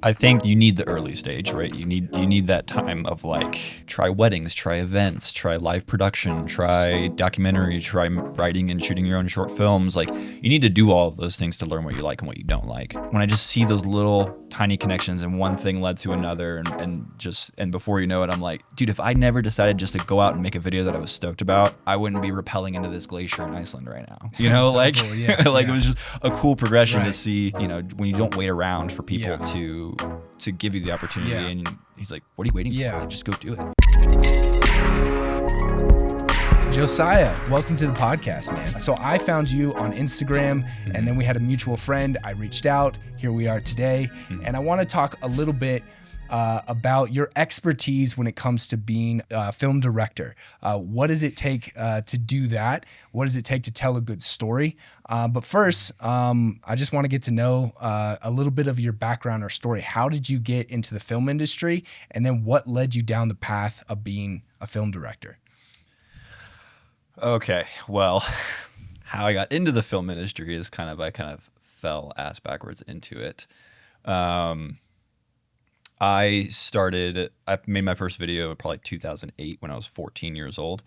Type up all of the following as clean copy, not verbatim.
I think you need the early stage, right? You need that time of like try weddings, try events, try live production, try documentary, try writing and shooting your own short films. Like you need to do all of those things to learn what you like and what you don't like. When I just see those little tiny connections and one thing led to another and before you know it, I'm like, dude, if I never decided just to go out and make a video that I was stoked about, I wouldn't be rappelling into this glacier in Iceland right now. You know, So like, cool, yeah, like yeah. it was just a cool progression to Right. see, you know, when you don't wait around for people Yeah. to give you the opportunity. Yeah. And he's like, what are you waiting Yeah. for? Like, just go do it. Josiah, welcome to the podcast, man. So I found you on Instagram, and then we had a mutual friend. I reached out. Here we are today. And I want to talk a little bit about your expertise when it comes to being a film director. What does it take to do that? What does it take to tell a good story? But first, I just want to get to know a little bit of your background or story. How did you get into the film industry? And then what led you down the path of being a film director? Okay, well, how I got into the film industry is I kind of fell ass backwards into it. I made my first video in probably 2008 when I was 14 years old.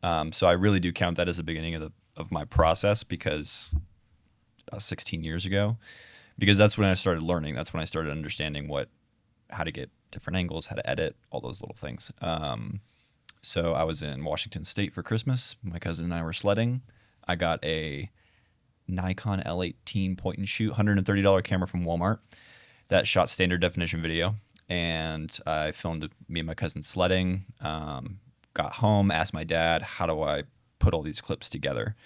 So I really do count that as the beginning of my process because about 16 years ago, because that's when I started learning. That's when I started understanding how to get different angles, how to edit, all those little things. So I was in Washington State for Christmas. My cousin and I were sledding. I got a Nikon L18 point and shoot $130 camera from Walmart that shot standard definition video. And I filmed me and my cousin sledding. Got home, asked my dad, how do I put all these clips together?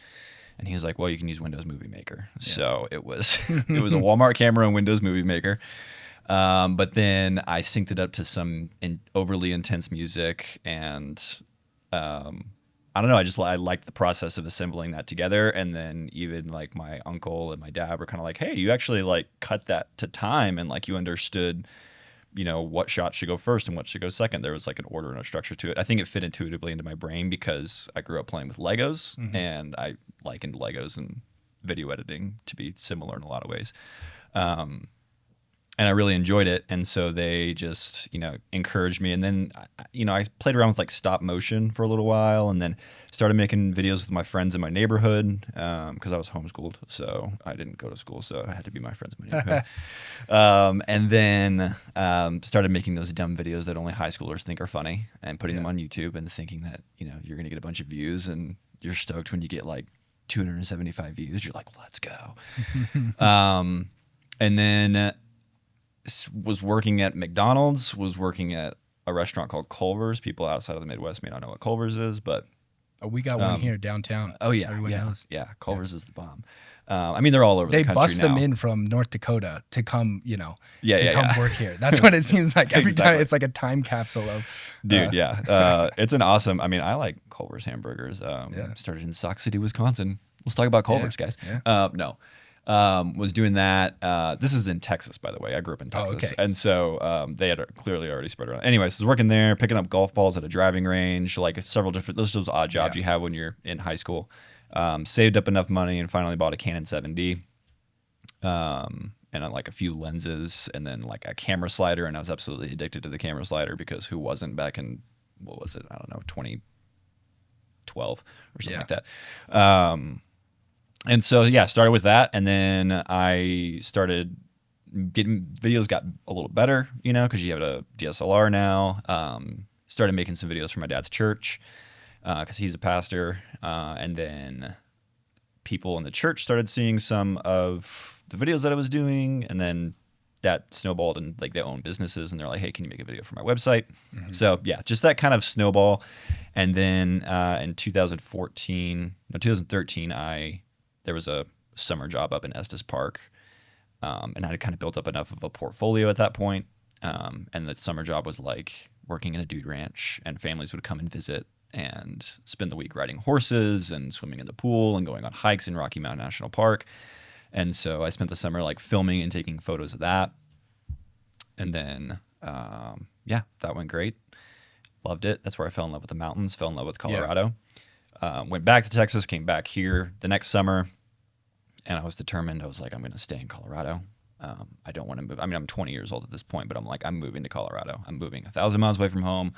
And he was like, well, you can use Windows Movie Maker. Yeah. So it was a Walmart camera and Windows Movie Maker. But then I synced it up to some overly intense music, and I don't know. I liked the process of assembling that together. And then even like my uncle and my dad were kind of like, "Hey, you actually like cut that to time, and like you understood, you know, what shot should go first and what should go second." There was like an order and a structure to it. I think it fit intuitively into my brain because I grew up playing with Legos, and I likened Legos and video editing to be similar in a lot of ways. And I really enjoyed it. And so they just, you know, encouraged me. And then, you know, I played around with like stop motion for a little while and then started making videos with my friends in my neighborhood because I was homeschooled. So I didn't go to school. So I had to be my friends in my neighborhood. And then started making those dumb videos that only high schoolers think are funny and putting them on YouTube and thinking that, you know, you're going to get a bunch of views and you're stoked when you get like 275 views. You're like, let's go. And then was working at McDonald's, was working at a restaurant called Culver's. People outside of the Midwest may not know what Culver's is, but we got one here downtown. Oh yeah, everyone knows. Yeah, Culver's is the bomb. I mean, they're all over the country now. They bust them in from North Dakota to come, you know, come work here. That's what it seems like every time. It's like a time capsule of. Dude, it's an awesome. I mean, I like Culver's hamburgers. Started in Sauk City, Wisconsin. Let's talk about Culver's, guys. Yeah. Was doing that. This is in Texas, by the way. I grew up in Texas. Okay. And so they had clearly already spread around. Anyways, I was working there, picking up golf balls at a driving range, like several different, those odd jobs you have when you're in high school. Saved up enough money and finally bought a Canon 7D and like a few lenses and then like a camera slider. And I was absolutely addicted to the camera slider because who wasn't back in, what was it? I don't know, 2012 or something like that. And so, started with that. And then I started getting videos, got a little better, you know, because you have a DSLR now. Started making some videos for my dad's church because he's a pastor. And then people in the church started seeing some of the videos that I was doing. And then that snowballed and like they own businesses and they're like, hey, can you make a video for my website? So just that kind of snowball. And then in 2013, there was a summer job up in Estes Park, and I had kind of built up enough of a portfolio at that point. And the summer job was like working in a dude ranch, and families would come and visit and spend the week riding horses and swimming in the pool and going on hikes in Rocky Mountain National Park. And so I spent the summer like filming and taking photos of that. And then, that went great. Loved it. That's where I fell in love with the mountains, fell in love with Colorado. Went back to Texas, came back here the next summer. And I was determined. I was like, I'm going to stay in Colorado. I don't want to move. I mean, I'm 20 years old at this point, but I'm like, I'm moving to Colorado. I'm moving 1,000 miles away from home,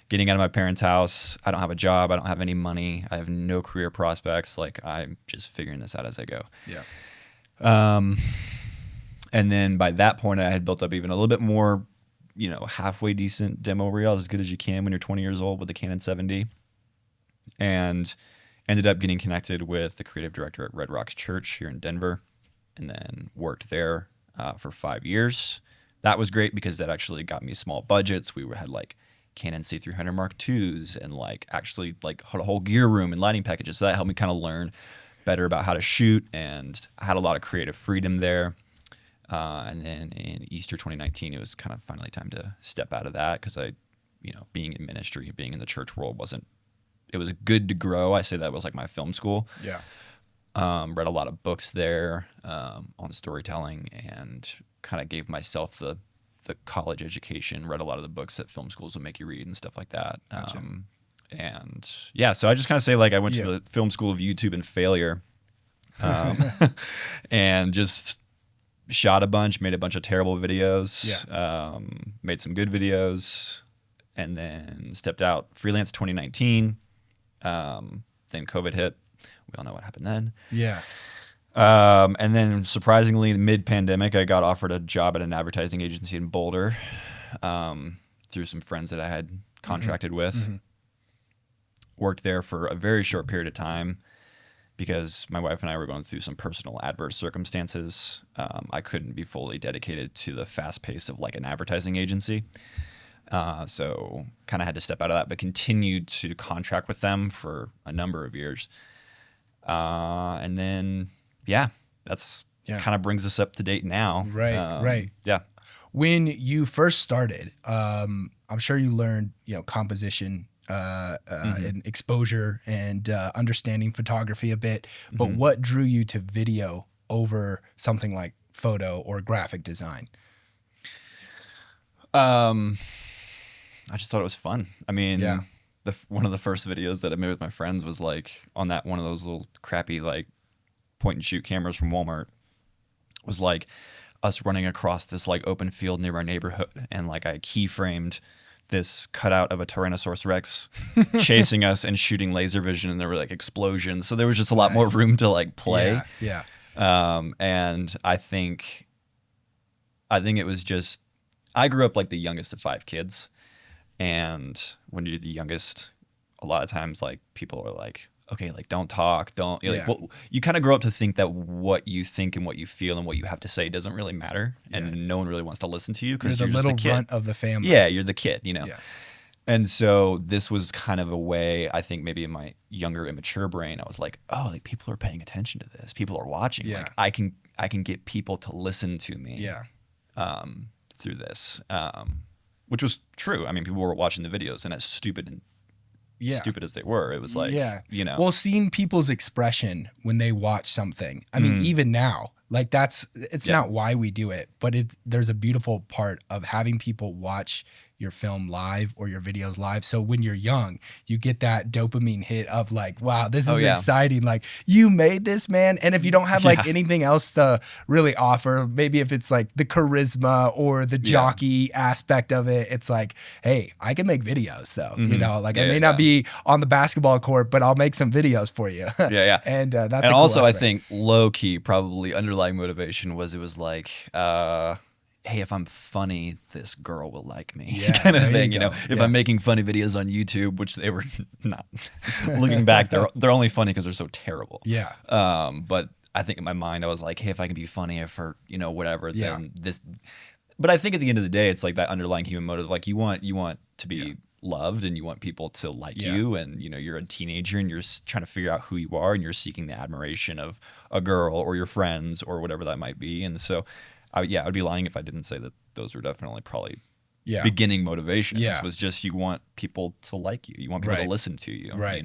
getting out of my parents' house. I don't have a job. I don't have any money. I have no career prospects. Like, I'm just figuring this out as I go. Yeah. And then by that point, I had built up even a little bit more, halfway decent demo reel, as good as you can when you're 20 years old with the Canon 7D. And ended up getting connected with the creative director at Red Rocks Church here in Denver, and then worked there for 5 years. That was great because that actually got me small budgets. We had like Canon C300 Mark IIs and like actually like had a whole gear room and lighting packages. So that helped me kind of learn better about how to shoot, and I had a lot of creative freedom there. And then in Easter 2019, it was kind of finally time to step out of that because being in ministry, being in the church world it was good to grow. I say that was like my film school. Yeah. Read a lot of books there on storytelling, and kind of gave myself the college education. Read a lot of the books that film schools would make you read and stuff like that. Gotcha. And yeah, so I just kind of say like I went to the film school of YouTube and failure, and just shot a bunch, made a bunch of terrible videos, made some good videos, and then stepped out. Freelance 2019. Then COVID hit. We all know what happened then. Yeah. And then surprisingly, mid-pandemic, I got offered a job at an advertising agency in Boulder through some friends that I had contracted with. Mm-hmm. Worked there for a very short period of time because my wife and I were going through some personal adverse circumstances. I couldn't be fully dedicated to the fast pace of like an advertising agency. So kind of had to step out of that, but continued to contract with them for a number of years. And then, that's kind of brings us up to date now. Right, right. Yeah. When you first started, I'm sure you learned, composition, and exposure and understanding photography a bit. But what drew you to video over something like photo or graphic design? I just thought it was fun. I mean, one of the first videos that I made with my friends was like on that one of those little crappy like point and shoot cameras from Walmart. Was like us running across this like open field near our neighborhood, and like I keyframed this cutout of a Tyrannosaurus Rex chasing us and shooting laser vision, and there were like explosions. So there was just a lot more room to like play. Yeah. And I think it was just, I grew up like the youngest of 5 kids. And when you're the youngest, a lot of times like people are like, okay, like don't talk, don't, like, you kind of grow up to think that what you think and what you feel and what you have to say doesn't really matter. And no one really wants to listen to you because you're the just little the kid. runt of the family. Yeah, you're the kid, Yeah. And And so this was kind of a way, I think maybe in my younger, immature brain, I was like, oh, like people are paying attention to this. People are watching. Yeah. Like I can get people to listen to me through this, which was true. I mean, people were watching the videos, and as stupid as they were, it was like, Well, seeing people's expression when they watch something. I mean, even now, like it's not why we do it, but there's a beautiful part of having people watch your film live or your videos live. So when you're young, you get that dopamine hit of like, wow, this is exciting. Like you made this, man. And if you don't have like anything else to really offer, maybe if it's like the charisma or the jockey aspect of it, it's like, hey, I can make videos though. I may not be on the basketball court, but I'll make some videos for you. And that's and also I think low key probably underlying motivation was it was like, hey, if I'm funny, this girl will like me, kind of thing. If I'm making funny videos on YouTube, which they were not. Looking back, they're only funny because they're so terrible. Yeah. But I think in my mind, I was like, hey, if I can be funny for whatever, then this. But I think at the end of the day, it's like that underlying human motive. Like you want to be loved, and you want people to like you, and you're a teenager and you're trying to figure out who you are, and you're seeking the admiration of a girl or your friends or whatever that might be, and so. I would be lying if I didn't say that those were definitely probably beginning motivations. Was just you want people to like you. You want people to listen to you. Right.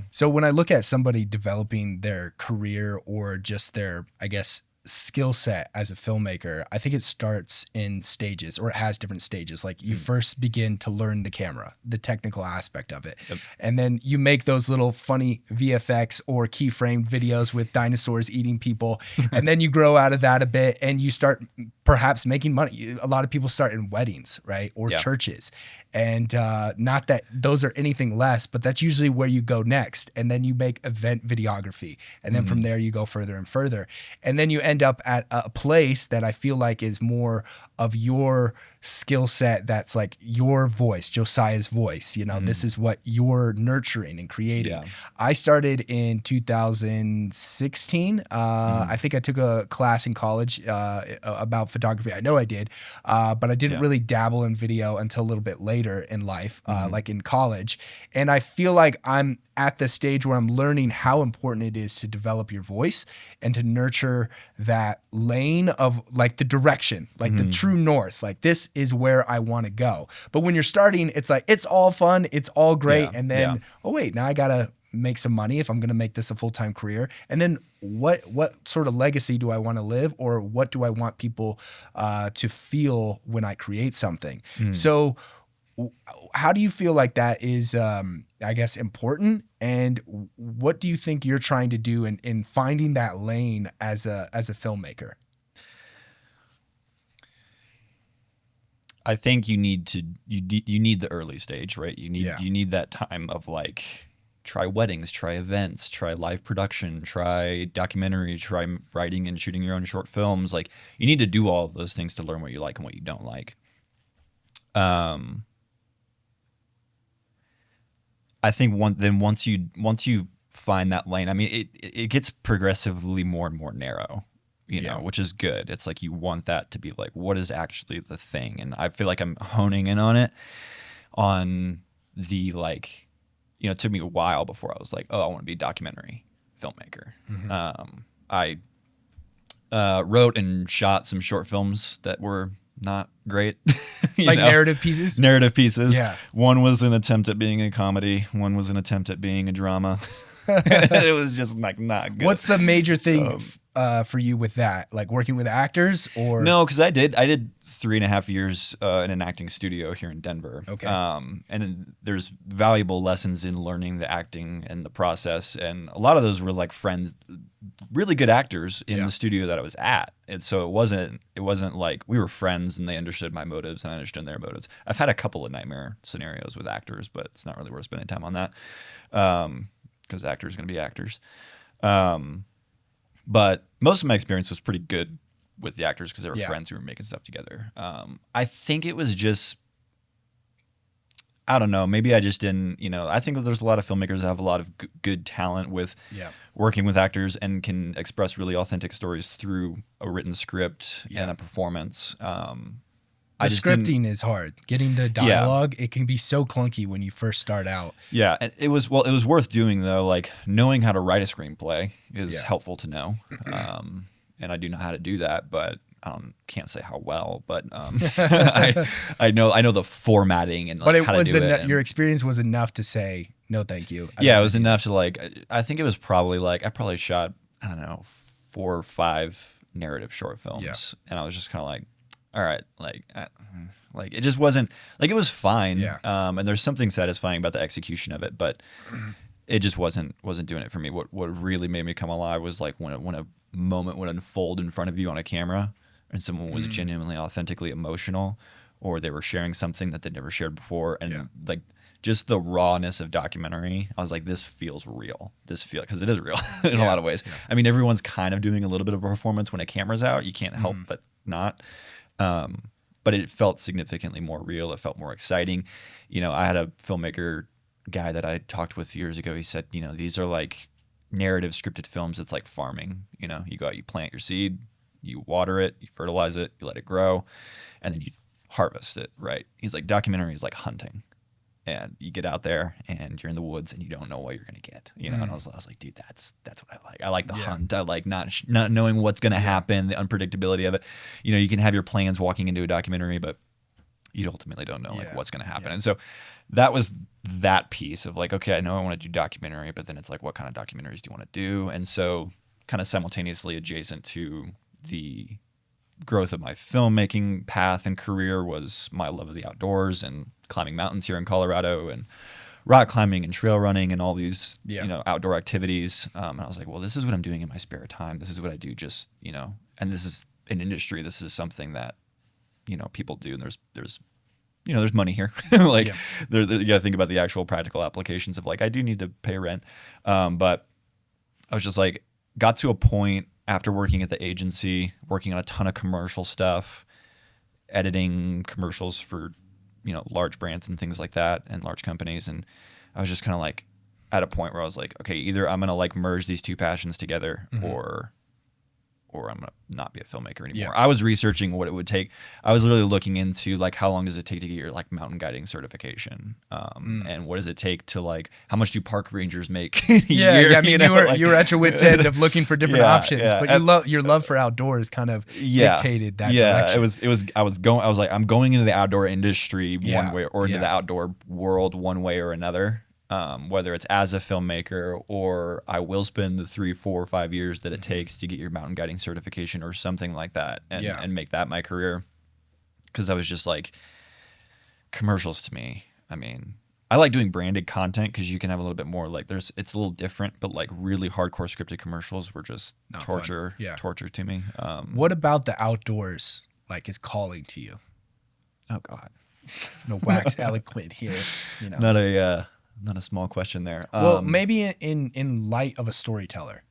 So when I look at somebody developing their career or just their, I guess, skill set as a filmmaker, I think it starts in stages, or it has different stages. Like you first begin to learn the camera, the technical aspect of it. Yep. And then you make those little funny VFX or keyframe videos with dinosaurs eating people. And then you grow out of that a bit and you start perhaps making money. A lot of people start in weddings, right? Or churches. And not that those are anything less, but that's usually where you go next. And then you make event videography. And then from there you go further and further. And then you end up at a place that I feel like is more of your skill set. That's like your voice, Josiah's voice. You know, this is what you're nurturing and creating. Yeah. I started in 2016. I think I took a class in college about photography. I know I did, but I didn't really dabble in video until a little bit later in life, like in college. And I feel like I'm at the stage where I'm learning how important it is to develop your voice and to nurture that lane of like the direction, like the true north. Like this is where I want to go. But when you're starting, it's like, it's all fun. It's all great. And then, oh wait, now I got to make some money if I'm going to make this a full-time career. And then what sort of legacy do I want to live, or what do I want people to feel when I create something? So how do you feel like that is, I guess, important? And what do you think you're trying to do in finding that lane as a filmmaker? I think you need the early stage, right? You need that time of like, try weddings, try events, try live production, try documentary, try writing and shooting your own short films. Like you need to do all of those things to learn what you like and what you don't like. I think once you find that lane, I mean, it gets progressively more and more narrow, you know, which is good. It's like you want that to be like, what is actually the thing? And I feel like I'm honing in on it, on the like, you know, it took me a while before I was like, oh, I want to be a documentary filmmaker. I wrote and shot some short films that were not great. Like narrative pieces? Narrative pieces. Yeah. One was an attempt at being a comedy. One was an attempt at being a drama. It was just like not good. What's the major thing for you with that? Like working with actors, or? No, because I did 3.5 years in an acting studio here in Denver. Okay. And there's valuable lessons in learning the acting and the process. And a lot of those were like friends, really good actors in the studio that I was at. And so it wasn't like we were friends and they understood my motives and I understood their motives. I've had a couple of nightmare scenarios with actors, but it's not really worth spending time on that. Because actors are going to be actors. But most of my experience was pretty good with the actors because they were friends who were making stuff together. I think it was just, I don't know, maybe I just didn't, you know, I think that there's a lot of filmmakers that have a lot of good talent with working with actors and can express really authentic stories through a written script and a performance. The scripting is hard. Getting the dialogue, it can be so clunky when you first start out. Yeah, and it was worth doing though. Like knowing how to write a screenplay is helpful to know, and I do know how to do that, but can't say how well. But I know the formatting and like, how to do it. Your experience was enough to say no, thank you. It was enough to like. I think it was probably like I probably shot 4 or 5 narrative short films, and I was just kind of like, all right, like it just wasn't like it was fine. And there's something satisfying about the execution of it, but it just wasn't doing it for me. What really made me come alive was like when a moment would unfold in front of you on a camera and someone was genuinely, authentically emotional, or they were sharing something that they'd never shared before, and like just the rawness of documentary. I was like, this feels real. Because it is real in a lot of ways. I mean, everyone's kind of doing a little bit of a performance when a camera's out. You can't help but not. But it felt significantly more real. It felt more exciting. You know, I had a filmmaker guy that I talked with years ago. He said, you know, these are like narrative scripted films. It's like farming. You know, you go out, you plant your seed, you water it, you fertilize it, you let it grow, and then you harvest it, right? He's like, documentary is like hunting. And you get out there and you're in the woods and you don't know what you're going to get, you know? And I was like, dude, that's what I like. I like the hunt. I like not knowing what's going to happen, the unpredictability of it. You know, you can have your plans walking into a documentary, but you ultimately don't know like what's going to happen. And so that was that piece of like, okay, I know I want to do documentary, but then it's like, what kind of documentaries do you want to do? And so kind of simultaneously adjacent to the growth of my filmmaking path and career was my love of the outdoors and climbing mountains here in Colorado and rock climbing and trail running and all these, outdoor activities. And I was like, well, this is what I'm doing in my spare time. This is what I do just, and this is an industry. This is something that, people do. And there's money here. Like you got to think about the actual practical applications of like, I do need to pay rent. But I was just like, got to a point after working at the agency, working on a ton of commercial stuff, editing commercials for, large brands and things like that and large companies. And I was just kind of like at a point where I was like, okay, either I'm going to like merge these two passions together or I'm going to not be a filmmaker anymore. I was researching what it would take. I was literally looking into like, how long does it take to get your like mountain guiding certification? And what does it take to like, how much do park rangers make in a year? I mean, you were at your wit's end of looking for different options, but your love for outdoors kind of dictated that direction. I was like, I'm going into the outdoor industry one way or into the outdoor world one way or another. Whether it's as a filmmaker or I will spend the 3, 4, 5 years that it takes to get your mountain guiding certification or something like that and make that my career. Because I was just like, commercials to me, I mean, I like doing branded content because you can have a little bit more like it's a little different, but like really hardcore scripted commercials were just torture to me. What about the outdoors like is calling to you? Oh God. No wax eloquent here. Not a small question there. Well, maybe in light of a storyteller.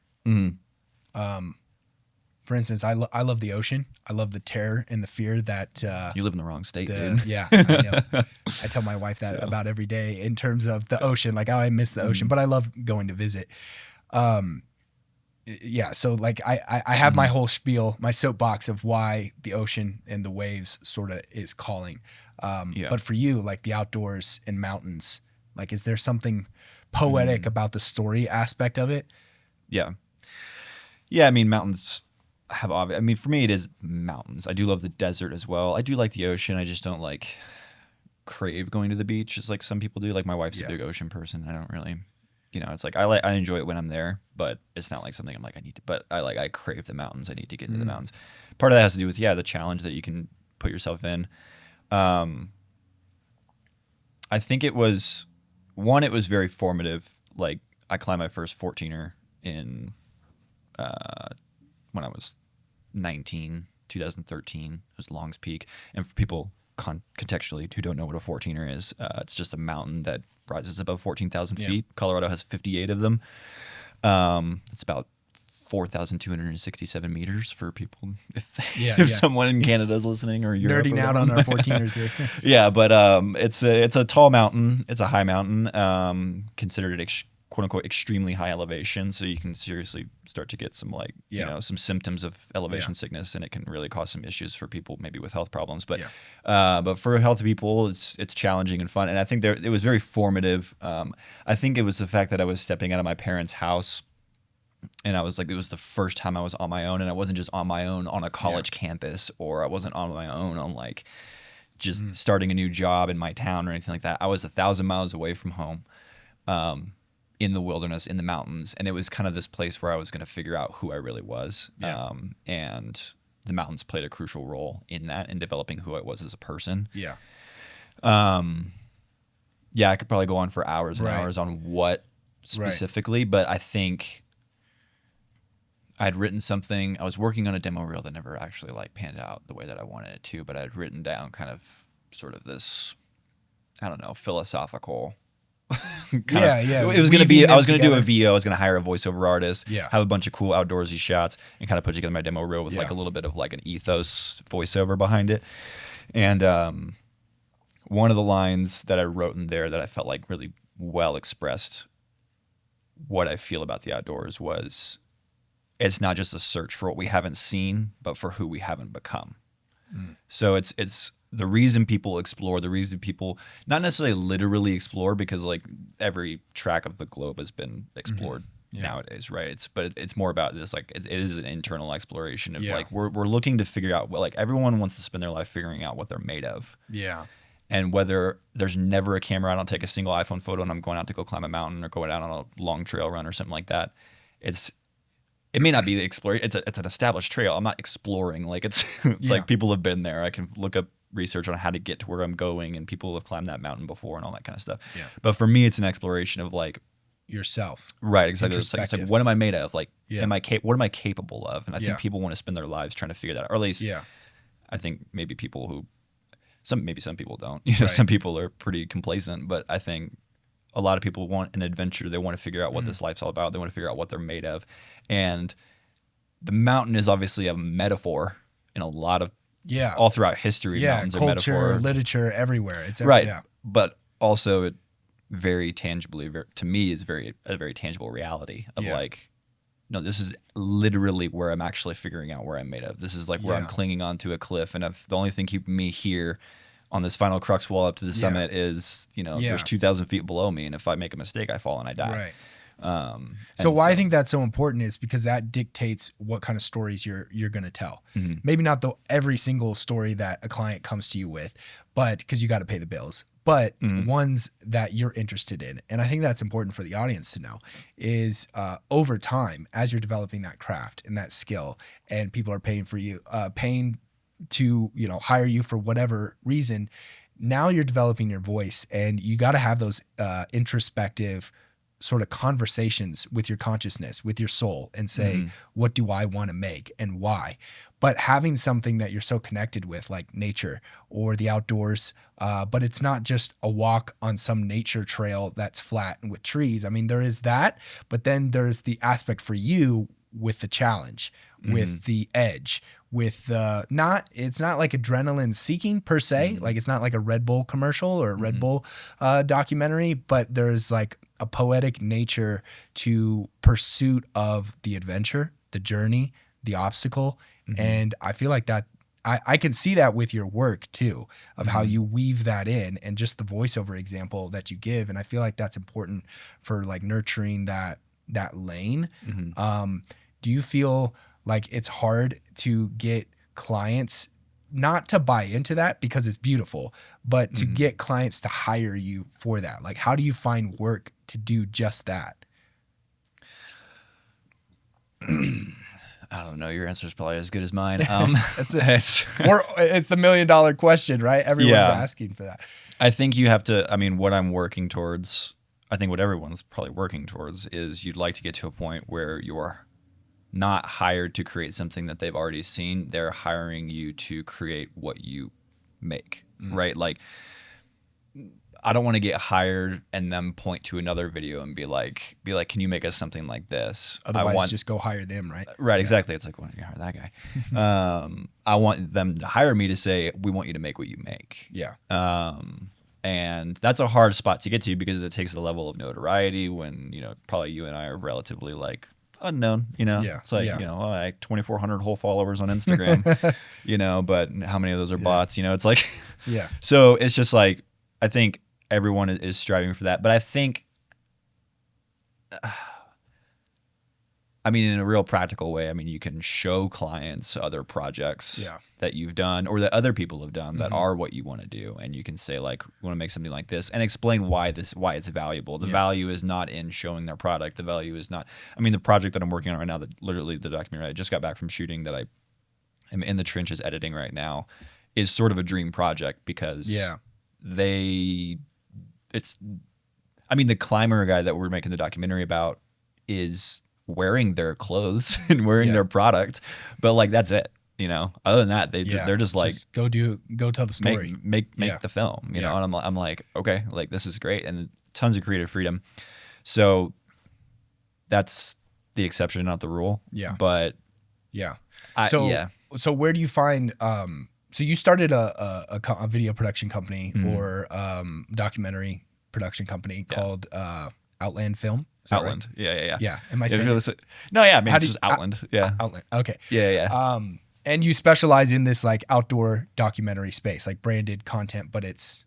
For instance, I love the ocean. I love the terror and the fear that... you live in the wrong state, dude. Yeah, I know. I tell my wife that about every day in terms of the ocean. Like, I miss the ocean, but I love going to visit. So like I have my whole spiel, my soapbox of why the ocean and the waves sort of is calling. But for you, like the outdoors and mountains... Like, is there something poetic about the story aspect of it? Yeah. I mean, mountains have obvious. I mean, for me, it is mountains. I do love the desert as well. I do like the ocean. I just don't like crave going to the beach as like some people do. Like my wife's a big ocean person. I don't really, it's like I enjoy it when I'm there, but it's not like something I'm like I need to. But I crave the mountains. I need to get into the mountains. Part of that has to do with the challenge that you can put yourself in. I think it was. One, it was very formative. Like I climbed my first 14er in when I was 19, 2013. It was Long's Peak. And for people contextually who don't know what a 14er is, it's just a mountain that rises above 14,000 feet. Colorado has 58 of them. It's about 4,267 meters for people if someone in Canada is listening or Europe. Nerding out on our 14ers here. Yeah, but it's a tall mountain. It's a high mountain, considered at quote unquote extremely high elevation. So you can seriously start to get some some symptoms of elevation sickness, and it can really cause some issues for people maybe with health problems. But but for healthy people, it's challenging and fun. And I think it was very formative. I think it was the fact that I was stepping out of my parents' house. And I was like, it was the first time I was on my own, and I wasn't just on my own on a college campus, or I wasn't on my own on like just starting a new job in my town or anything like that. I was 1,000 miles away from home, in the wilderness, in the mountains. And it was kind of this place where I was going to figure out who I really was. And the mountains played a crucial role in that, in developing who I was as a person. I could probably go on for hours and hours on what specifically, but I think I'd written something. I was working on a demo reel that never actually like panned out the way that I wanted it to, but I'd written down kind of sort of this, I don't know, philosophical. It was going to be, I was going to do a VO. I was going to hire a voiceover artist, have a bunch of cool outdoorsy shots, and kind of put together my demo reel with like a little bit of like an ethos voiceover behind it. And one of the lines that I wrote in there that I felt like really well expressed what I feel about the outdoors was, it's not just a search for what we haven't seen, but for who we haven't become. So it's the reason people explore, the reason people not necessarily literally explore, because like every track of the globe has been explored nowadays, right? But it's more about this, like it is an internal exploration of like we're looking to figure out what, like everyone wants to spend their life figuring out what they're made of. And whether there's never a camera, I don't take a single iPhone photo and I'm going out to go climb a mountain or going out on a long trail run or something like that. it may not be the exploration. It's an established trail. I'm not exploring. Like it's like people have been there. I can look up research on how to get to where I'm going, and people have climbed that mountain before and all that kind of stuff. Yeah. But for me, it's an exploration of like yourself. Right. Exactly. It's like what am I made of? Like, Yeah. what am I capable of? And I Yeah. think people want to spend their lives trying to figure that out, or at least Yeah. I think maybe people who some people don't. You know, Right. some people are pretty complacent, but I think a lot of people want an adventure. They want to figure out what this life's all about. They want to figure out what they're made of. And the mountain is obviously a metaphor in a lot of Yeah. all throughout history. Yeah. Mountains are Culture, metaphor. literature, everywhere. It's Right. Yeah. But also it very tangibly, to me, is a very tangible reality of Yeah. like, no, this is literally where I'm actually figuring out where I'm made of. This is like where I'm Yeah. clinging onto a cliff, and if the only thing keeping me here on this final crux wall up to the summit is, Yeah. there's 2,000 feet below me, and if I make a mistake, I fall and I die. Right. So So why I think that's so important is because that dictates what kind of stories you're going to tell. Mm-hmm. Maybe not every single story that a client comes to you with, but because you got to pay the bills, but ones that you're interested in. And I think that's important for the audience to know is over time, as you're developing that craft and that skill, and people are paying for you, paying to hire you for whatever reason. Now you're developing your voice, and you got to have those introspective sort of conversations with your consciousness, with your soul, and say, what do I want to make and why? But having something that you're so connected with, like nature or the outdoors, but it's not just a walk on some nature trail that's flat and with trees. I mean, there is that, but then there's the aspect for you with the challenge, with the edge, with it's not like adrenaline seeking per se, like it's not like a Red Bull commercial or a Red Bull documentary, but there's like a poetic nature to pursuit of the adventure, the journey, the obstacle. And I feel like that I can see that with your work too, of how you weave that in, and just the voiceover example that you give. And I feel like that's important for like nurturing that lane. Do you feel like it's hard to get clients not to buy into that because it's beautiful, but to get clients to hire you for that? Like, how do you find work to do just that? I don't know. Your answer is probably as good as mine. It's the $1 million question, right? Everyone's asking for that. I think you have to, what I'm working towards, I think what everyone's probably working towards is you'd like to get to a point where you're not hired to create something that they've already seen. They're hiring you to create what you make, right? Like, I don't want to get hired and then point to another video and be like, can you make us something like this? Otherwise, just go hire them, right? Right, exactly. It's like, why don't you hire that guy? I want them to hire me to say, we want you to make what you make. Yeah. And that's a hard spot to get to because it takes a level of notoriety when, probably you and I are relatively like unknown, Yeah. It's like, like 2,400 whole followers on Instagram, but how many of those are bots? It's like, Yeah. So it's just like, I think everyone is striving for that. But I think, in a real practical way, you can show clients other projects that you've done or that other people have done that are what you want to do. And you can say like, we want to make something like this and explain why it's valuable. The value is not in showing their product. The value is not, the project that I'm working on right now, literally the documentary I just got back from shooting that I am in the trenches editing right now is sort of a dream project because the climber guy that we're making the documentary about is wearing their clothes and wearing their product, but like that's it. Other than that, they're just like go tell the story, make the film. And I'm like, okay, like this is great, and tons of creative freedom. So that's the exception, not the rule. Yeah, but So where do you find? So you started a video production company or documentary production company called Outland Film. Outland. Right? Yeah. Yeah. Am I saying? No, yeah. It's just Outland. Outland. Okay. Yeah. And you specialize in this like outdoor documentary space, like branded content, but it's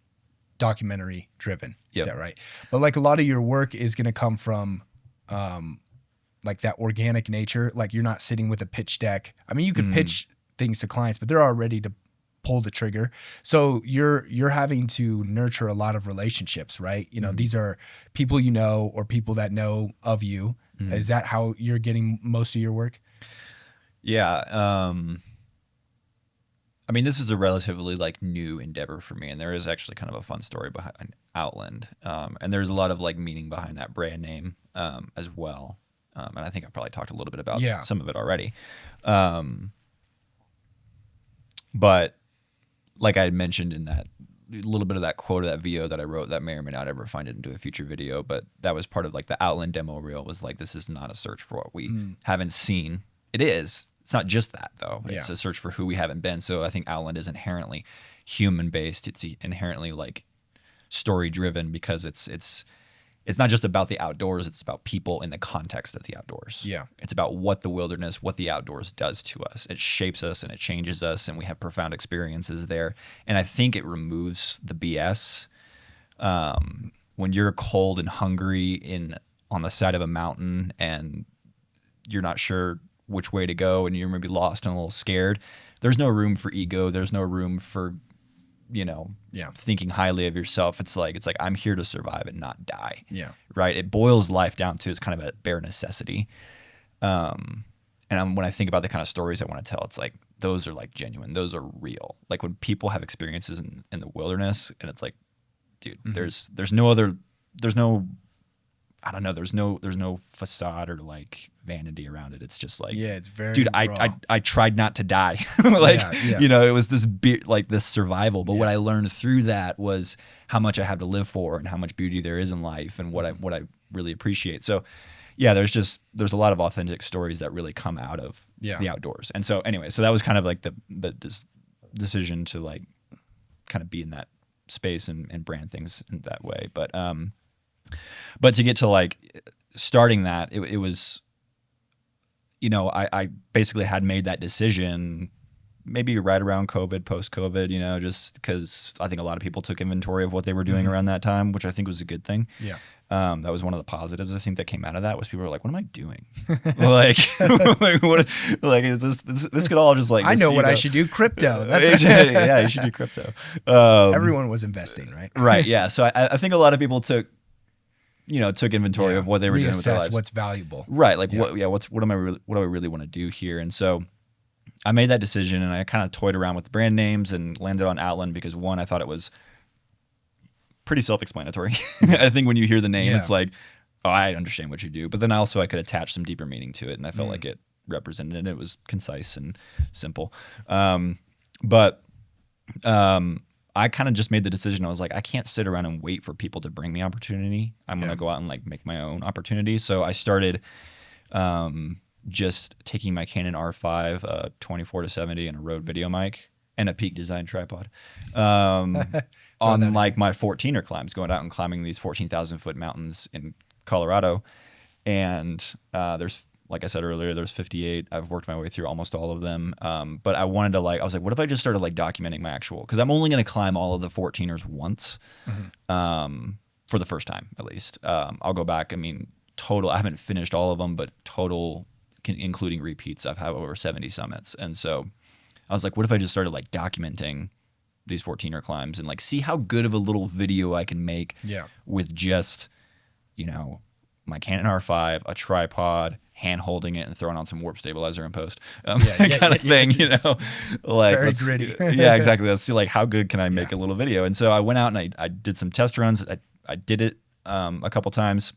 documentary driven. Is that right? But like a lot of your work is going to come from like that organic nature. Like you're not sitting with a pitch deck. You could pitch things to clients, but they're all ready to pull the trigger. So you're having to nurture a lot of relationships, right? These are people or people that know of you Is that how you're getting most of your work? Yeah. I mean, this is a relatively like new endeavor for me, and there is actually kind of a fun story behind Outland, and there's a lot of like meaning behind that brand name as well. And I think I've probably talked a little bit about some of it already. But like I had mentioned in that a little bit of that quote of that VO that I wrote that may or may not ever find it into a future video, but that was part of like the Outland demo reel was like, this is not a search for what we haven't seen. It is. It's not just that though. It's a search for who we haven't been. So I think Outland is inherently human based. It's inherently like story driven because it's not just about the outdoors. It's about people in the context of the outdoors. Yeah. It's about what the wilderness, what the outdoors does to us. It shapes us and it changes us, and we have profound experiences there. And I think it removes the BS. When you're cold and hungry on the side of a mountain and you're not sure which way to go and you're maybe lost and a little scared, there's no room for ego. There's no room for, thinking highly of yourself. It's like I'm here to survive and not die. Yeah. Right. It boils life down to it's kind of a bare necessity. When I think about the kind of stories I want to tell, it's like those are like genuine. Those are real. Like when people have experiences in the wilderness, and it's like, dude, there's no facade or like vanity around it. It's just like, it's very, dude, I tried not to die. Like, it was this survival. But what I learned through that was how much I have to live for and how much beauty there is in life and what I really appreciate. So yeah, there's a lot of authentic stories that really come out of the outdoors. And so anyway, so that was kind of like the decision to like kind of be in that space and brand things in that way. But to get to like starting that, it was, I basically had made that decision maybe right around COVID, post-COVID, just because I think a lot of people took inventory of what they were doing around that time, which I think was a good thing. Yeah. That was one of the positives I think that came out of that was people were like, what am I doing? like what, like is this could all just like, I know what I should do. Crypto. That's yeah, you should do crypto. Everyone was investing, right? Right. Yeah. So I think a lot of people took inventory of what they were doing with their lives. What's valuable. Right. Like what do I really want to do here? And so I made that decision and I kind of toyed around with the brand names and landed on Outland because one, I thought it was pretty self-explanatory. I think when you hear the name, it's like, oh, I understand what you do. But then I could attach some deeper meaning to it. And I felt like it represented it. It was concise and simple. I kind of just made the decision. I was like, I can't sit around and wait for people to bring me opportunity. I'm going to go out and like make my own opportunity. So I started just taking my Canon R5 24-70 and a Rode video mic and a Peak Design tripod on like my 14er climbs, going out and climbing these 14,000 foot mountains in Colorado. And there's, like I said earlier, there's 58. I've worked my way through almost all of them. But I wanted to I was like, what if I just started like documenting my actual, because I'm only going to climb all of the 14ers once for the first time, at least. I'll go back. I mean, total, I haven't finished all of them, but total, including repeats, I've had over 70 summits. And so I was like, what if I just started like documenting these 14er climbs and like see how good of a little video I can make with just, my Canon R5, a tripod, hand holding it and throwing on some warp stabilizer in post, kind of thing, like very gritty. Yeah, exactly. Let's see like how good can I make a little video. And so I went out and I did some test runs. I did it a couple times.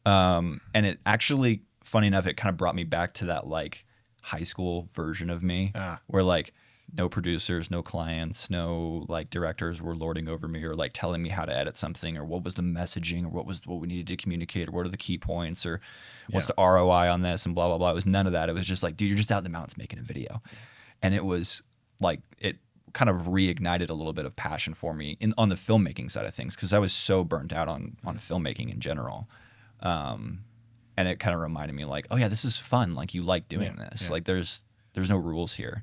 And it actually, funny enough, it kind of brought me back to that like high school version of me where like no producers, no clients, no like directors were lording over me or like telling me how to edit something or what was the messaging or what we needed to communicate or what are the key points or what's the ROI on this and blah, blah, blah. It was none of that. It was just like, dude, you're just out in the mountains making a video. And it was like, it kind of reignited a little bit of passion for me on the filmmaking side of things because I was so burnt out on filmmaking in general. And it kind of reminded me like, oh yeah, this is fun. Like you like doing this. Yeah. Like there's no rules here.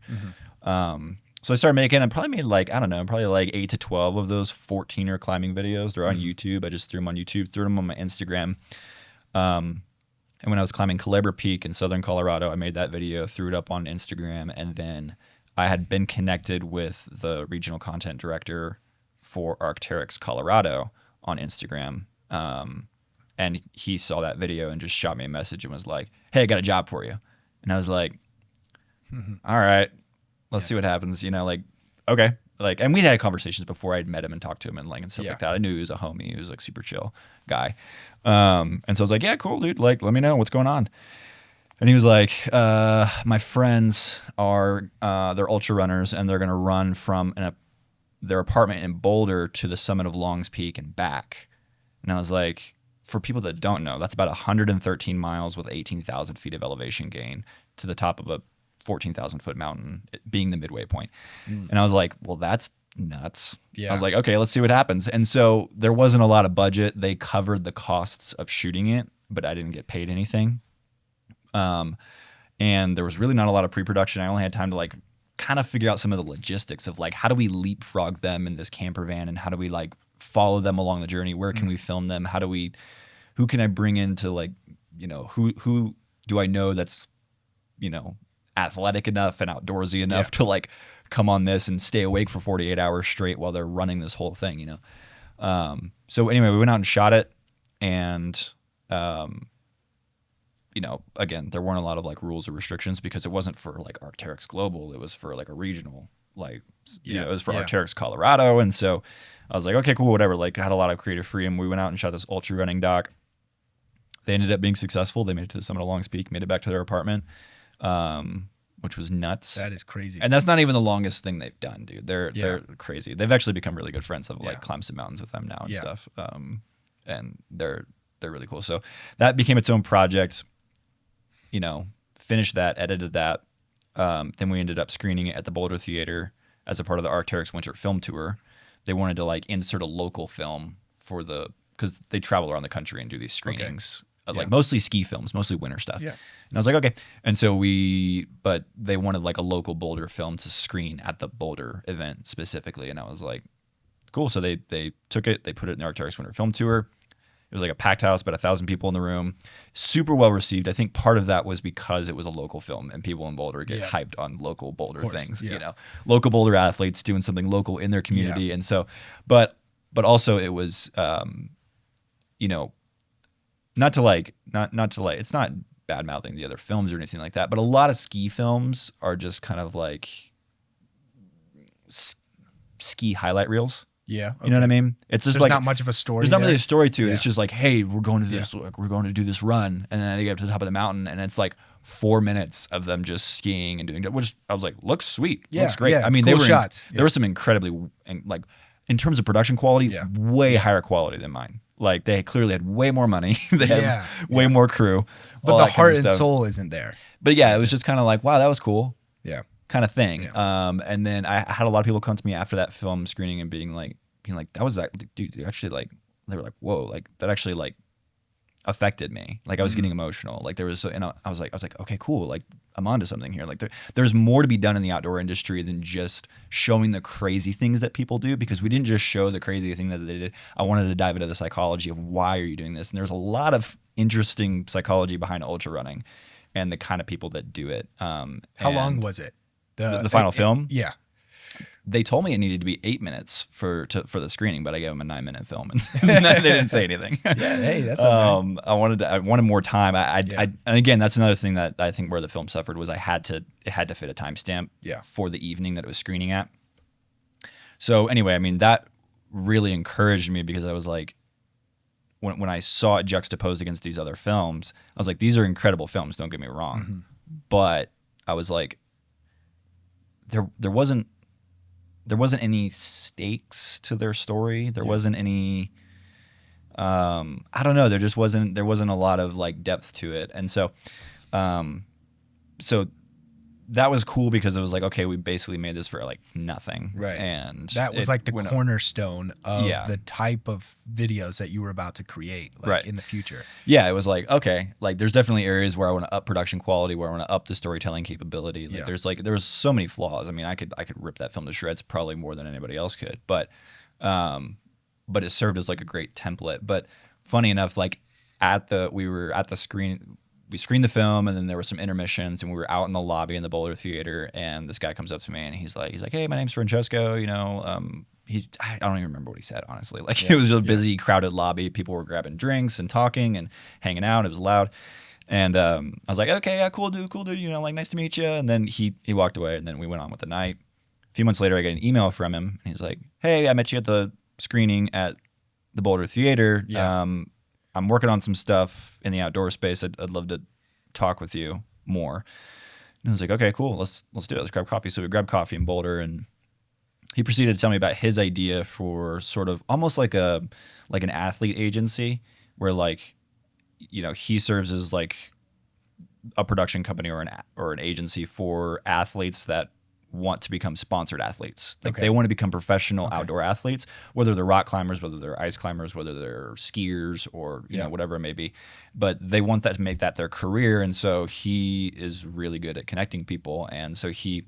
So I started making, I probably made like, I don't know, probably like 8 to 12 of those 14er climbing videos. They're on YouTube. I just threw them on YouTube, threw them on my Instagram. And when I was climbing Culebra Peak in Southern Colorado, I made that video, threw it up on Instagram. And then I had been connected with the regional content director for Arc'teryx Colorado on Instagram. And he saw that video and just shot me a message and was like, "Hey, I got a job for you." And I was like, "All right, let's see what happens." You know, like, okay. Like, and we had conversations before I'd met him and talked to him and like and stuff like that. I knew he was a homie. He was like super chill guy. And so I was like, "Yeah, cool, dude. Like, let me know what's going on." And he was like, "My friends are they're ultra runners and they're gonna run from their apartment in Boulder to the summit of Longs Peak and back." And I was like, for people that don't know, that's about 113 miles with 18,000 feet of elevation gain to the top of a 14,000 foot mountain, it being the midway point. And I was like, well, that's nuts. I was like, okay, let's see what happens. And so there wasn't a lot of budget. They covered the costs of shooting it, but I didn't get paid anything. And there was really not a lot of pre-production. I only had time to like kind of figure out some of the logistics of like, how do we leapfrog them in this camper van and how do we like follow them along the journey? Where can we film them? Who can I bring into like, you know, who do I know that's, you know, athletic enough and outdoorsy enough to like come on this and stay awake for 48 hours straight while they're running this whole thing, you know? So anyway, we went out and shot it and, you know, again, there weren't a lot of like rules or restrictions because it wasn't for like Arc'teryx Global. It was for like a regional, like, you know, it was for Arc'teryx Colorado. And so I was like, okay, cool, whatever. Like I had a lot of creative freedom. We went out and shot this ultra running doc. They ended up being successful. They made it to the summit of Longs Peak, made it back to their apartment, which was nuts. That is crazy. And that's not even the longest thing they've done, dude. They're crazy. They've actually become really good friends. I've like climbed some mountains with them now and stuff. And they're really cool. So that became its own project. You know, finished that, edited that. Then we ended up screening it at the Boulder Theater as a part of the Arc'teryx Winter Film Tour. They wanted to like insert a local film because they travel around the country and do these screenings. Like mostly ski films, mostly winter stuff. Yeah. And I was like, okay. And so but they wanted like a local Boulder film to screen at the Boulder event specifically. And I was like, cool. So they took it, they put it in the Arc'teryx Winter Film Tour. It was like a packed house, about 1,000 people in the room. Super well received. I think part of that was because it was a local film and people in Boulder get hyped on local Boulder things, you know, local Boulder athletes doing something local in their community. And so, but also it was, you know, not to it's not bad mouthing the other films or anything like that, but a lot of ski films are just kind of like ski highlight reels. Yeah. Okay. You know what I mean? It's just there's like not much of a story. There's not really a story to it. It's just like, hey, we're going to this, like, we're going to do this run. And then they get up to the top of the mountain and it's like 4 minutes of them just skiing and doing that, which I was like, looks sweet. Looks great. I mean, cool shots. There were some incredibly, like, in terms of production quality, way higher quality than mine. Like they clearly had way more money. They had way more crew. But the heart and soul isn't there. But yeah, it was just kind of like, wow, that was cool. Yeah. Kind of thing. Yeah. And then I had a lot of people come to me after that film screening and being like, that was that, dude, actually like, they were like, whoa, like that actually like affected me. Like I was getting emotional. Like there was, and I was like, okay, cool. Like I'm onto something here. Like there's more to be done in the outdoor industry than just showing the crazy things that people do, because we didn't just show the crazy thing that they did. I wanted to dive into the psychology of why are you doing this? And there's a lot of interesting psychology behind ultra running and the kind of people that do it. How long was it? The final film? Yeah. They told me it needed to be 8 minutes for the screening, but I gave them a 9-minute film, and they didn't say anything. Hey, that's okay. I wanted more time. And again, that's another thing that I think where the film suffered was it had to fit a timestamp for the evening that it was screening at. So anyway, I mean that really encouraged me because I was like, when I saw it juxtaposed against these other films, I was like, these are incredible films. Don't get me wrong, but I was like, there wasn't any stakes to their story. There wasn't any, I don't know. There wasn't a lot of like depth to it. And so that was cool because it was like, okay, we basically made this for like nothing. Right. And that was like the cornerstone of the type of videos that you were about to create in the future. Yeah. It was like, okay, like there's definitely areas where I want to up production quality, where I want to up the storytelling capability. Like there was so many flaws. I mean, I could rip that film to shreds probably more than anybody else could, but it served as like a great template. But funny enough, like we were at the screen, we screened the film, and then there were some intermissions, and we were out in the lobby in the Boulder Theater, and this guy comes up to me and he's like, hey, my name's Francesco, you know, I don't even remember what he said, honestly. Like it was a busy, crowded lobby. People were grabbing drinks and talking and hanging out. It was loud. And I was like, okay, yeah, cool dude, you know, like nice to meet you. And then he walked away, and then we went on with the night. A few months later, I get an email from him, and he's like, hey, I met you at the screening at the Boulder Theater. Yeah. I'm working on some stuff in the outdoor space. I'd love to talk with you more. And I was like, okay, cool. Let's do it. Let's grab coffee. So we grabbed coffee in Boulder, and he proceeded to tell me about his idea for sort of almost like an athlete agency where, like, you know, he serves as like a production company or an agency for athletes that want to become sponsored athletes. Like they want to become professional outdoor athletes, whether they're rock climbers, whether they're ice climbers, whether they're skiers, or you know, whatever it may be. But they want that to make that their career. And so he is really good at connecting people. And so he